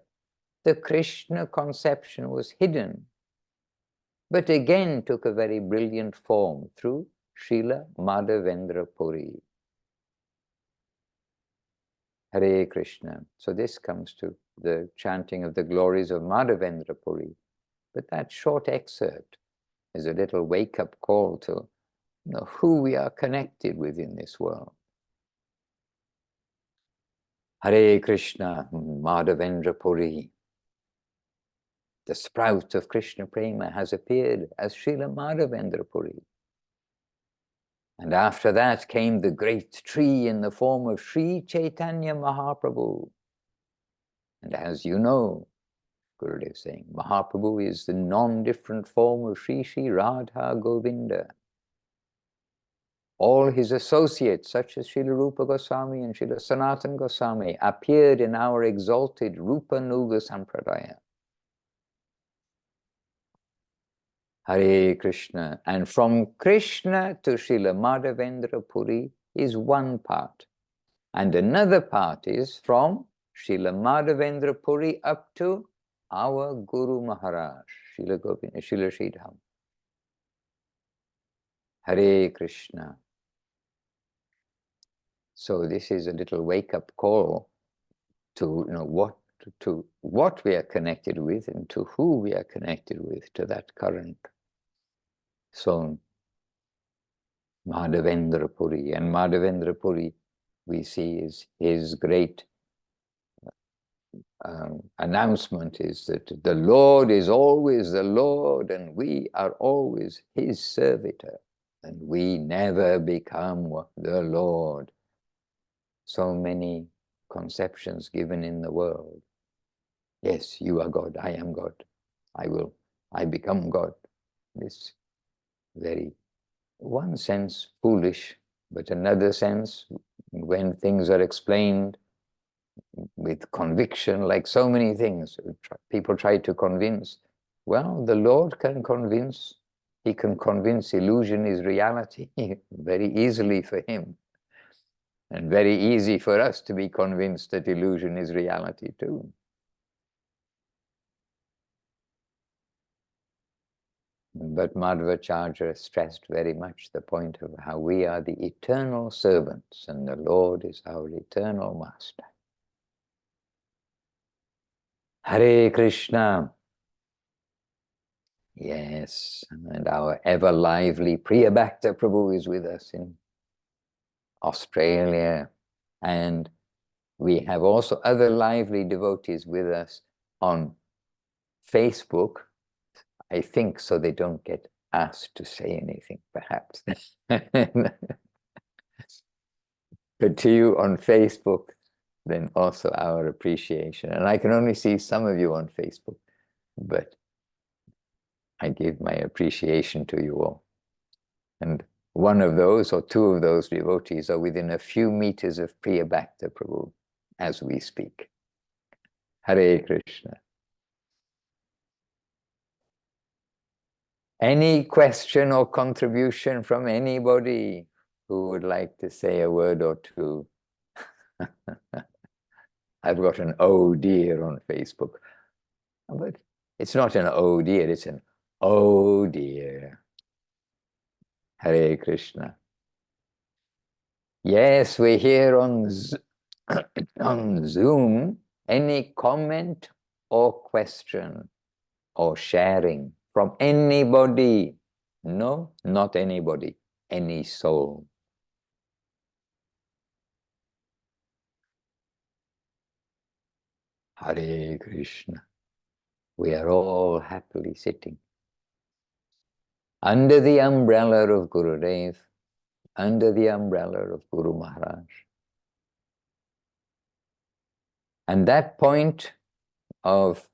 the Krishna conception was hidden, but again took a very brilliant form through Srila Madhavendra Puri. Hare Krishna. So this comes to the chanting of the glories of Madhavendra Puri. But that short excerpt is a little wake-up call to who we are connected with in this world. Hare Krishna, Madhavendra Puri. The sprout of Krishna Prema has appeared as Srila Madhavendra Puri. And after that came the great tree in the form of Sri Chaitanya Mahaprabhu. And as you know, Gurudev is saying, Mahaprabhu is the non-different form of Sri Sri Radha Govinda. All his associates, such as Srila Rupa Goswami and Srila Sanatana Goswami, appeared in our exalted Rupa Nuga Sampradaya. Hare Krishna. And from Krishna to Srila Madhavendra Puri is one part. And another part is from Srila Madhavendra Puri up to our Guru Maharaj, Srila Govinda, Srila Sridham. Hare Krishna. So this is a little wake-up call to what we are connected with and to who we are connected with, to that current. So Madhavendra Puri, and Madhavendra Puri we see is his great announcement is that the Lord is always the Lord and we are always his servitor, and we never become the Lord. So many conceptions given in the world. Yes, you are God, I am God, I become God. This very, one sense, foolish, but another sense, when things are explained with conviction, like so many things, people try to convince. Well, the Lord can convince. He can convince illusion is reality very easily for him. And very easy for us to be convinced that illusion is reality too. But Madhvacharya stressed very much the point of how we are the eternal servants and the Lord is our eternal master. Hare Krishna. Yes, and our ever lively Priya Bhakta Prabhu is with us in Australia, and we have also other lively devotees with us on Facebook, I think, so they don't get asked to say anything, perhaps. But to you on Facebook, then also our appreciation. And I can only see some of you on Facebook, but I give my appreciation to you all. And one of those or two of those devotees are within a few meters of Priya Bhakta Prabhu as we speak. Hare Krishna. Any question or contribution from anybody who would like to say a word or two? I've got an oh dear on Facebook, but it's not an oh dear, it's an oh dear. Hare Krishna. Yes, we're here on Zoom. Any comment or question or sharing from anybody? No, not anybody, any soul. Hare Krishna. We are all happily sitting under the umbrella of Gurudev, under the umbrella of Guru Maharaj. And that point of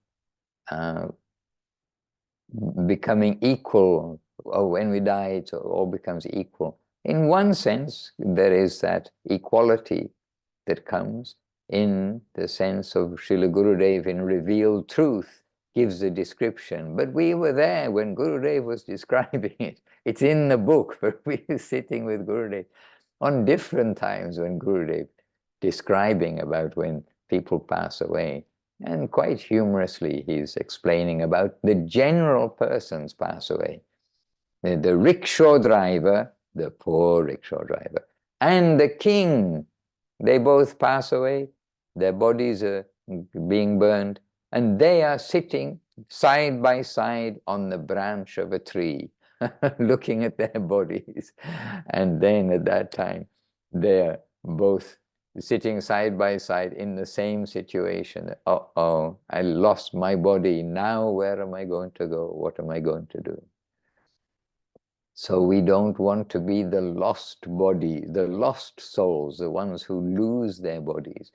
becoming equal, or when we die, it all becomes equal. In one sense, there is that equality that comes in the sense of Srila Gurudev in revealed truth gives a description. But we were there when Gurudev was describing it. It's in the book, but we were sitting with Gurudev on different times when Gurudev describing about when people pass away. And quite humorously, he's explaining about the general persons pass away. The rickshaw driver, the poor rickshaw driver, and the king, they both pass away. Their bodies are being burned, and they are sitting side by side on the branch of a tree, looking at their bodies. And then at that time, they're both sitting side by side in the same situation. Oh, I lost my body. Now where am I going to go? What am I going to do? So we don't want to be the lost body, the lost souls, the ones who lose their bodies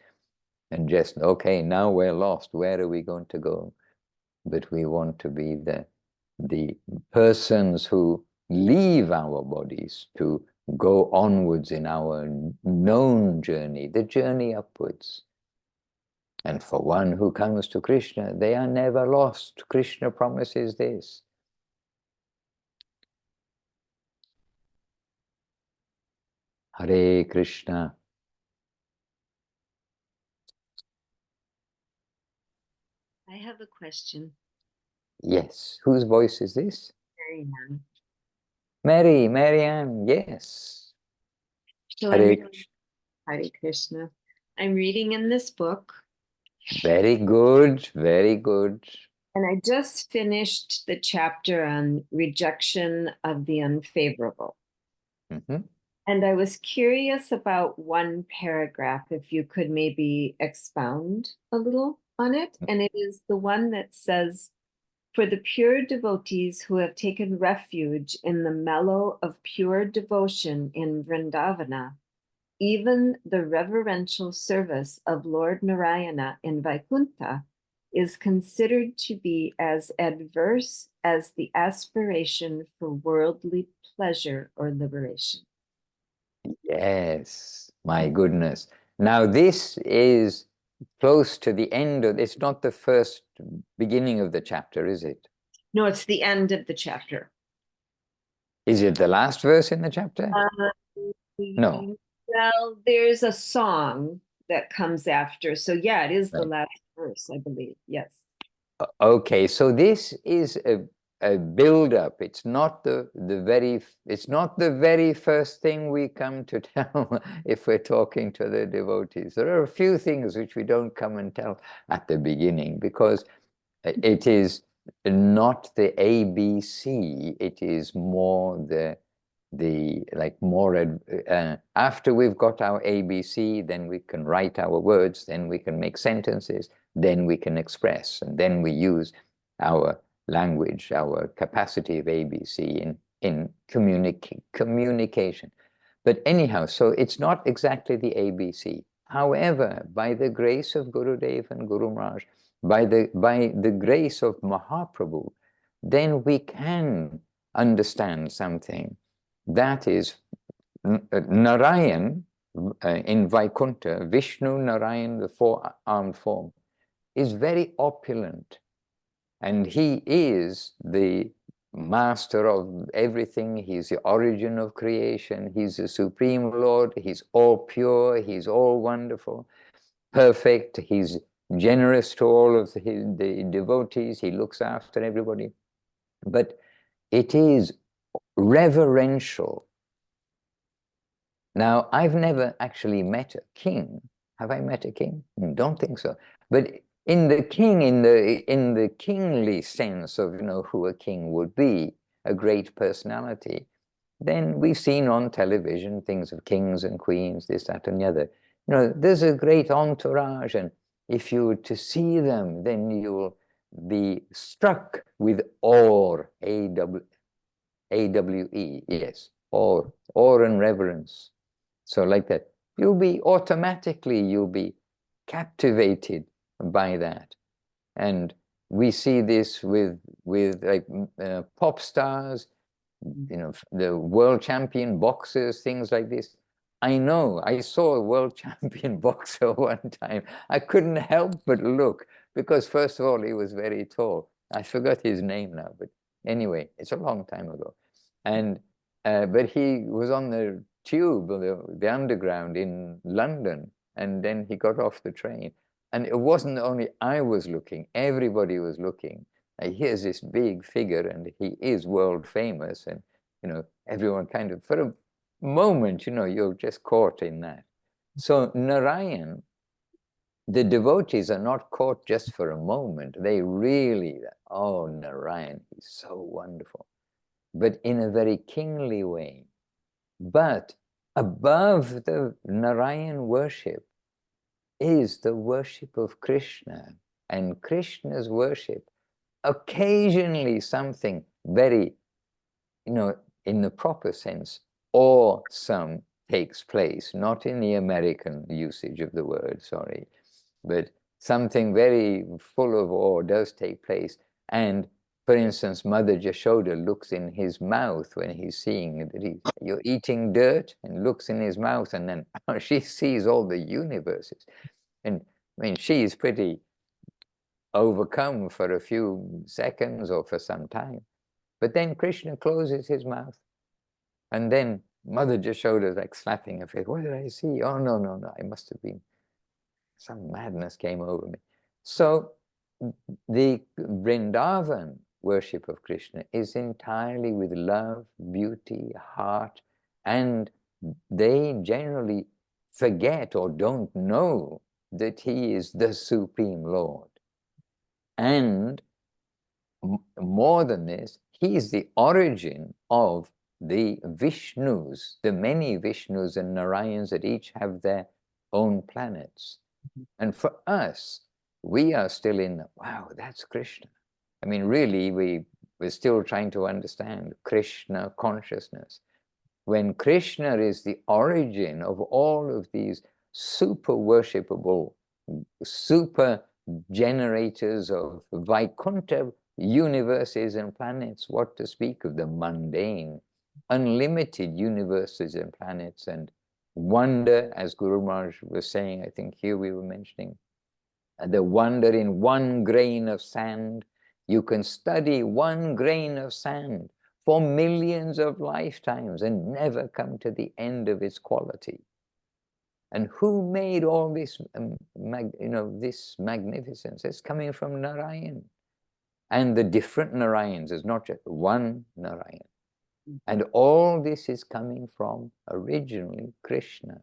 and just, okay, now we're lost. Where are we going to go? But we want to be the persons who leave our bodies to go onwards in our known journey, the journey upwards. And for one who comes to Krishna, they are never lost. Krishna promises this. Hare Krishna. I have a question. Yes. Whose voice is this? Marianne. Marianne, yes. So Hare Krishna. Hare Krishna. I'm reading in this book. Very good, very good. And I just finished the chapter on rejection of the unfavorable. Mm-hmm. And I was curious about one paragraph, if you could maybe expound a little on it. And it is the one that says, for the pure devotees who have taken refuge in the mellow of pure devotion in Vrindavana, even the reverential service of Lord Narayana in Vaikuntha is considered to be as adverse as the aspiration for worldly pleasure or liberation. Yes, my goodness. Now this is close to the end of, it's not the first beginning of the chapter, is it? No, it's the end of the chapter. Is it the last verse in the chapter? No. Well, there's a song that comes after. So yeah, it is the Right. last verse, I believe. Yes. Okay, so this is a build-up. It's not the very first thing we come to tell if we're talking to the devotees. There are a few things which we don't come and tell at the beginning because it is not the ABC. It is more after we've got our ABC, then we can write our words, then we can make sentences, then we can express, and then we use our language, our capacity of ABC in communication. But anyhow, so it's not exactly the ABC. However, by the grace of Gurudev and Guru Maharaj, by the grace of Mahaprabhu, then we can understand something. That is, Narayan in Vaikuntha, Vishnu, Narayan, the four-armed form, is very opulent. And he is the master of everything. He's the origin of creation. He's the Supreme Lord. He's all pure. He's all wonderful, perfect. He's generous to all of the devotees. He looks after everybody. But it is reverential. Now, I've never actually met a king. Have I met a king? Don't think so. But in the king, in the kingly sense of, you know, who a king would be, a great personality, then we've seen on television things of kings and queens, this, that, and the other. You know, there's a great entourage, and if you were to see them, then you'll be struck with awe, A-W-E, yes, awe and reverence. So like that, you'll be captivated by that. And we see this with like pop stars, you know, the world champion boxers, things like this. I know, I saw a world champion boxer one time. I couldn't help but look, because first of all, he was very tall. I forgot his name now, but anyway, it's a long time ago. And but he was on the tube, the underground in London, and then he got off the train. And it wasn't only I was looking, everybody was looking. Here's this big figure, and he is world famous, and you know, everyone kind of, for a moment, you know, you're just caught in that. So Narayan, the devotees are not caught just for a moment. They really, oh, Narayan, he's so wonderful, but in a very kingly way. But above the Narayan worship is the worship of Krishna, and Krishna's worship, occasionally something very, you know, in the proper sense, awesome takes place, not in the American usage of the word, sorry, but something very full of awe does take place. And for instance, Mother Jashoda looks in his mouth when he's seeing that you're eating dirt, and looks in his mouth, and then she sees all the universes. And I mean, she's pretty overcome for a few seconds or for some time. But then Krishna closes his mouth, and then Mother Jashoda is like slapping her face. What did I see? Oh, no, no, no, I must have been, some madness came over me. So the Vrindavan worship of Krishna is entirely with love, beauty, heart, and they generally forget or don't know that he is the Supreme Lord. And more than this, he is the origin of the Vishnus, the many Vishnus and Narayans that each have their own planets. And for us, we are still in, wow, that's Krishna. I mean, really, we're still trying to understand Krishna consciousness. When Krishna is the origin of all of these super worshipable, super generators of Vaikuntha universes and planets, what to speak of the mundane, unlimited universes and planets, and wonder, as Guru Maharaj was saying, I think here we were mentioning, the wonder in one grain of sand. You can study one grain of sand for millions of lifetimes and never come to the end of its quality. And who made all this, this magnificence? It's coming from Narayan. And the different Narayans, there's not just one Narayan. And all this is coming from originally Krishna,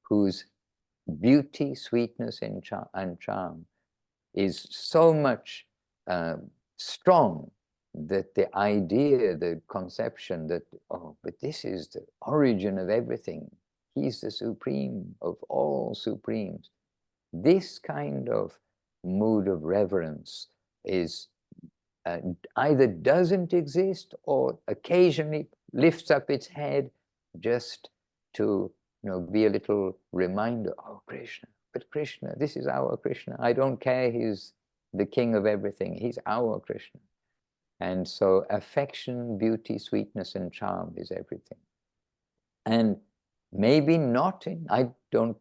whose beauty, sweetness, and charm is so much strong that the idea, the conception that, oh, but this is the origin of everything. He's the supreme of all supremes. This kind of mood of reverence is either doesn't exist or occasionally lifts up its head just to be a little reminder, oh Krishna, but Krishna, this is our Krishna. I don't care, he's the king of everything, he's our Krishna. And so affection, beauty, sweetness and charm is everything. And maybe not in, I don't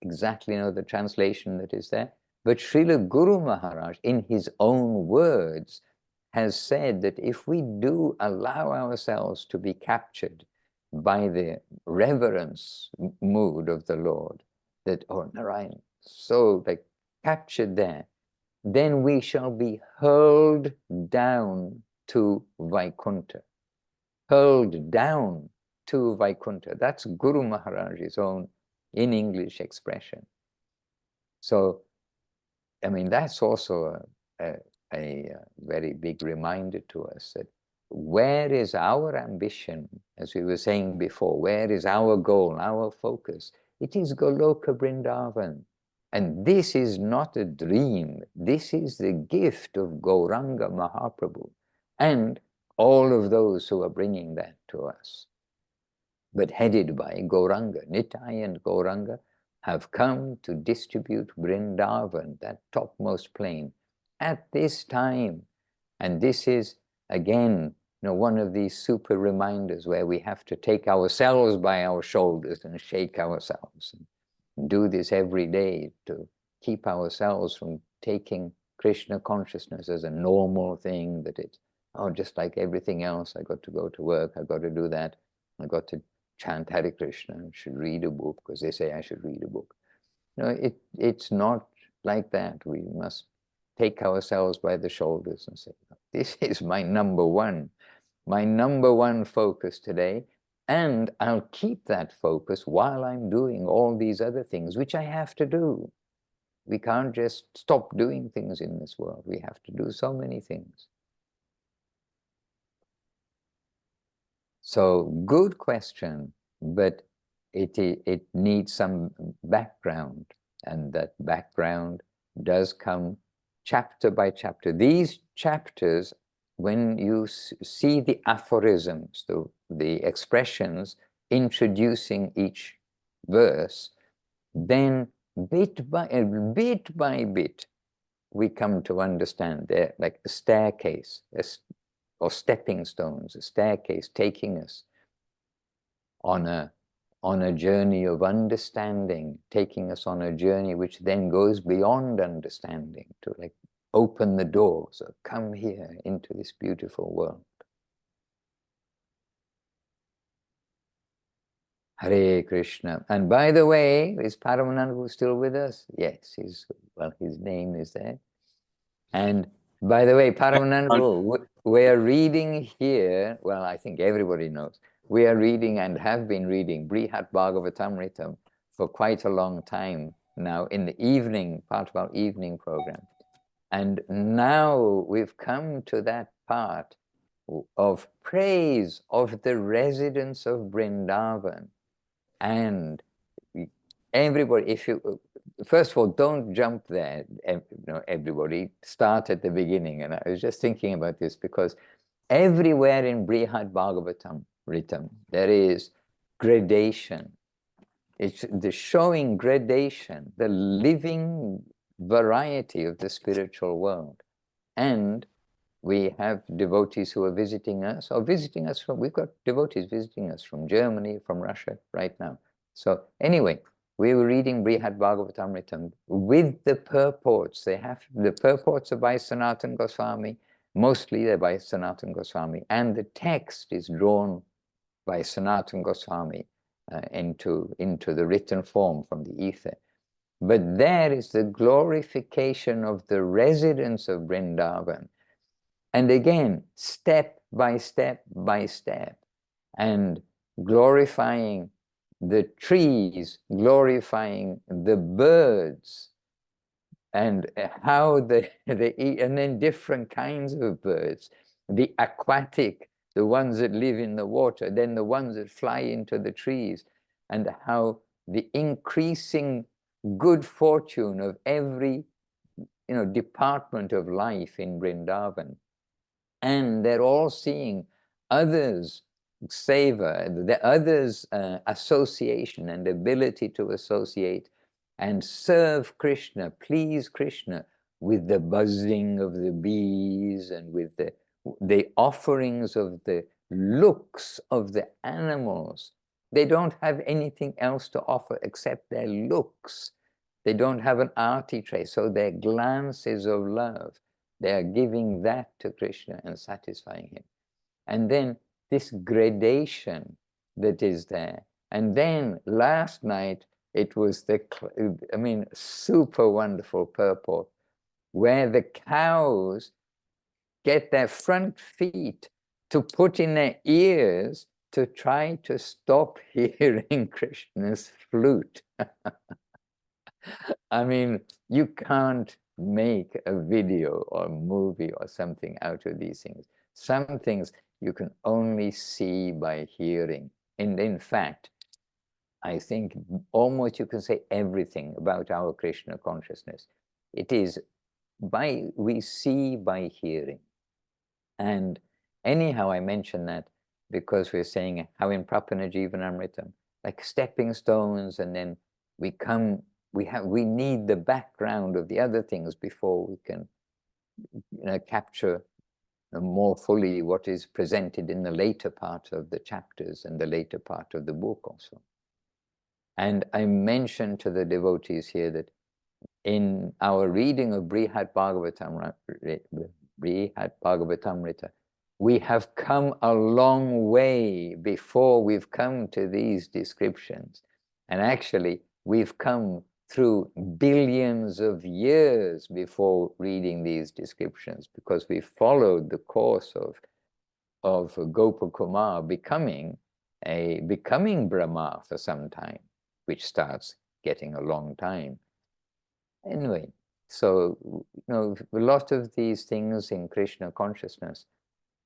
exactly know the translation that is there, but Srila Guru Maharaj in his own words has said that if we do allow ourselves to be captured by the reverence mood of the Lord, that, oh Narayan, so like captured there, then we shall be hurled down to Vaikuntha. Hurled down to Vaikuntha. That's Guru Maharaj's own in English expression. So, I mean, that's also a very big reminder to us that where is our ambition, as we were saying before, where is our goal, our focus? It is Goloka Vrindavan. And this is not a dream. This is the gift of Gauranga Mahaprabhu and all of those who are bringing that to us. But headed by Gauranga, Nitai and Gauranga have come to distribute Vrindavan, that topmost plane, at this time. And this is, again, one of these super reminders where we have to take ourselves by our shoulders and shake ourselves. And do this every day to keep ourselves from taking Krishna consciousness as a normal thing, that it's, oh, just like everything else, I got to go to work, I got to do that, I got to chant Hare Krishna, I should read a book because they say I should read a book. It's not like that. We must take ourselves by the shoulders and say, this is my number one focus today, and I'll keep that focus while I'm doing all these other things, which I have to do. We can't just stop doing things in this world. We have to do so many things. So, good question, but it needs some background, and that background does come chapter by chapter. These chapters, when you see the aphorisms, the expressions introducing each verse, then bit by bit, we come to understand they're like a staircase, or stepping stones, a staircase taking us on a journey of understanding, taking us on a journey which then goes beyond understanding to like open the door. So come here into this beautiful world. Hare Krishna. And by the way, is Paramananda still with us? Yes, his name is there. And by the way, Paramananda, we are reading here, well, I think everybody knows, we are reading and have been reading Brihat Bhagavatamritam for quite a long time now in the evening, part of our evening program. And now we've come to that part of praise of the residents of Vrindavan. And everybody, first of all, don't jump there, everybody, start at the beginning. And I was just thinking about this because everywhere in Brihad Bhagavatam written, there is gradation. It's the showing gradation, the living variety of the spiritual world. And we have devotees who are visiting us, or visiting us from, we've got devotees visiting us from Germany, from Russia right now. So anyway, we were reading Brihad Bhagavatamritam with the purports. The purports are by Sanatana Goswami, mostly they're by Sanatana Goswami, and the text is drawn by Sanatana Goswami into the written form from the ether. But there is the glorification of the residents of Vrindavan. And again, step by step by step, and glorifying the trees, glorifying the birds, and how and then different kinds of birds, the aquatic, the ones that live in the water, then the ones that fly into the trees, and how the increasing good fortune of every department of life in Vrindavan. And they're all seeing others' savor, the others' association and ability to associate and serve Krishna, please Krishna, with the buzzing of the bees and with the offerings of the looks of the animals. They don't have anything else to offer except their looks. They don't have an arti tray, so their glances of love, they are giving that to Krishna and satisfying him. And then this gradation that is there. And then last night, it was super wonderful purport, where the cows get their front feet to put in their ears to try to stop hearing Krishna's flute. I mean, you can't make a video or a movie or something out of these things. Some things you can only see by hearing. And in fact, I think almost you can say everything about our Krishna consciousness. It is we see by hearing. And anyhow, I mention that because we're saying how in Prapana Jivanamritam, like stepping stones, and then we need the background of the other things before we can capture more fully what is presented in the later part of the chapters and the later part of the book also. And I mentioned to the devotees here that in our reading of Brihad Bhagavatamrita, we have come a long way before we've come to these descriptions. And actually, we've come through billions of years before reading these descriptions, because we followed the course of Gopakumar becoming Brahma for some time, which starts getting a long time. Anyway, so a lot of these things in Krishna consciousness,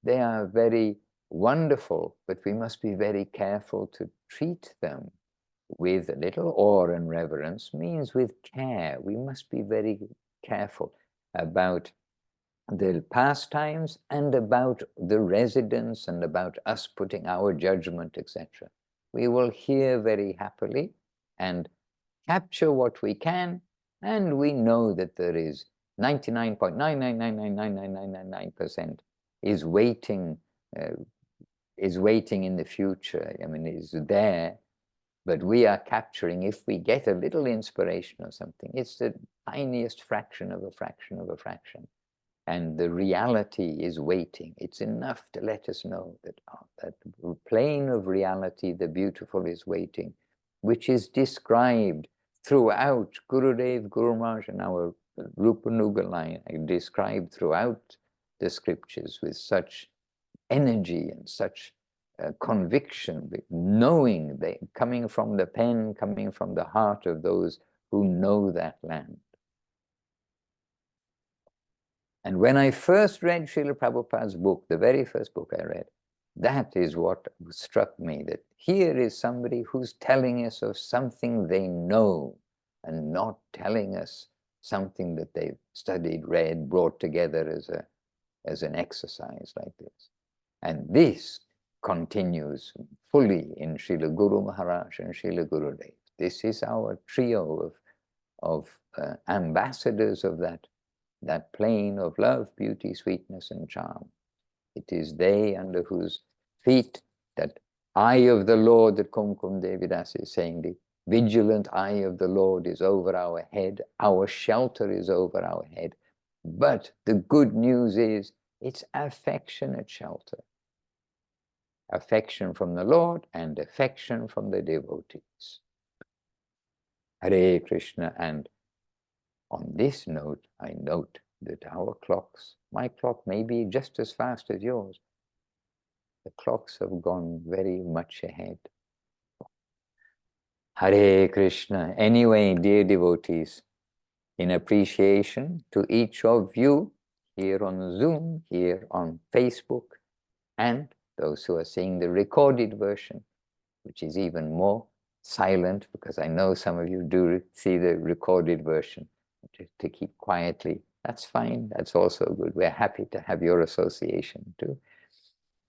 they are very wonderful, but we must be very careful to treat them with a little awe and reverence, means with care. We must be very careful about the pastimes and about the residents and about us putting our judgment, etc. We will hear very happily and capture what we can, and we know that there is 99.9999999% is waiting in the future. I mean, is there, but we are capturing, if we get a little inspiration or something, it's the tiniest fraction of a fraction of a fraction. And the reality is waiting. It's enough to let us know that that plane of reality, the beautiful, is waiting, which is described throughout Gurudev, Guru Maharaj, and our Rupanuga line, described throughout the scriptures with such energy and such conviction, knowing, coming from the pen, coming from the heart of those who know that land. And when I first read Srila Prabhupada's book, the very first book I read, that is what struck me, that here is somebody who's telling us of something they know and not telling us something that they've studied, read, brought together as an exercise like this. And this continues fully in Srila Guru Maharaj and Srila Gurudev. This is our trio of ambassadors of that plane of love, beauty, sweetness, and charm. It is they under whose feet that eye of the Lord, that Kumkum Devidas is saying, the vigilant eye of the Lord is over our head, our shelter is over our head. But the good news is it's affectionate shelter. Affection from the Lord and affection from the devotees. Hare Krishna. And on this note, I note that our clocks, my clock may be just as fast as yours. The clocks have gone very much ahead. Hare Krishna. Anyway, dear devotees, in appreciation to each of you here on Zoom, here on Facebook, and those who are seeing the recorded version, which is even more silent, because I know some of you do see the recorded version, to keep quietly That's fine. That's also good. We're happy to have your association too.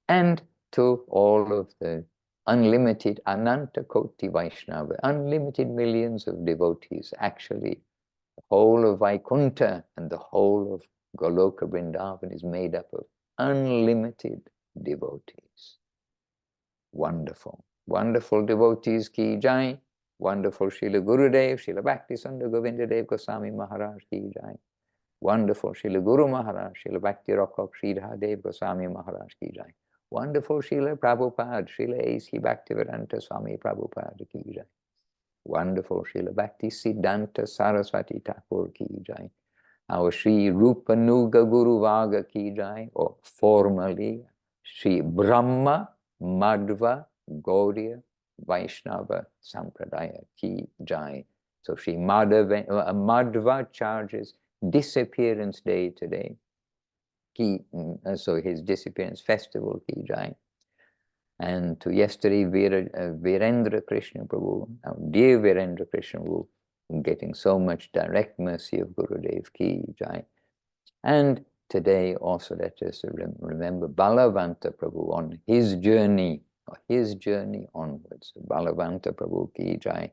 And to all of the unlimited Ananta Koti Vaishnava, unlimited millions of devotees. Actually, the whole of Vaikuntha and the whole of Goloka Vrindavan is made up of unlimited devotees. Wonderful, wonderful devotees ki jai. Wonderful Srila Gurudev, Srila Bhakti Sundar Govinda Dev Goswami Maharaj ki jai. Wonderful Srila Guru Maharaj, Srila Bhakti Rakok Sridhar Dev Goswami Maharaj ki jai. Wonderful Srila Prabhupada, Srila A.C. Bhaktivedanta Swami Prabhupada ki jai. Wonderful Srila Bhakti Siddhanta Saraswati Thakur ki jai. Our Sri Rupanuga Guru Vaga ki jai, or formally Sri Brahma Madhva Gaudiya Vaishnava Sampradaya ki jai. So Sri Madhva charges Disappearance Day today. So his Disappearance Festival ki jai. And to yesterday, Virendra Krishna Prabhu, our dear Virendra Krishna Prabhu, getting so much direct mercy of Gurudev ki jai. And today also let us remember Balavanta Prabhu on his journey onwards. Balavanta Prabhu ki jai.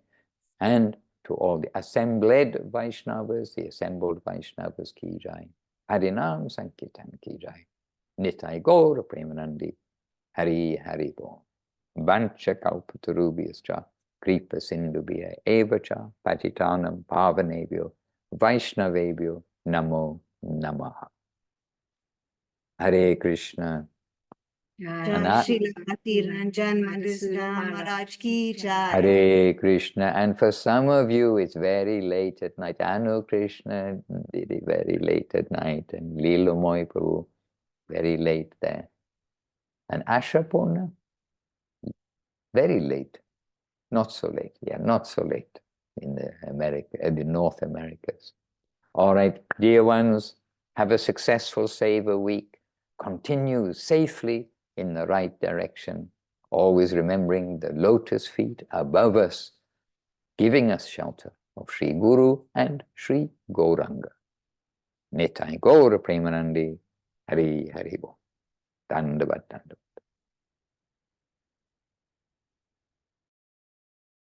And to all the assembled Vaishnavas, the assembled Vaishnavas ki jai. Harinam Sankirtan ki jai. Nitai Gaura Premanandi. Hari Hari Bo. Vancha Kalpatarubhyascha Kripa Sindhubhya Evacha Patitanam Pavanebhyo Vaishnavebhyo Namo Namaha. Hare Krishna. Hare Krishna. And for some of you, it's very late at night. Anu Krishna did it very late at night, and Leelamoy Prabhu, very late there. And Ashapurna, very late. Not so late. Yeah, not so late in the North Americas. All right, dear ones, have a successful Seva week. Continue safely in the right direction, always remembering the lotus feet above us, giving us shelter of Sri Guru and Sri Gauranga. Nitai Gaura Premanandi. Hari Hari Bo. Dandavat Dandavat.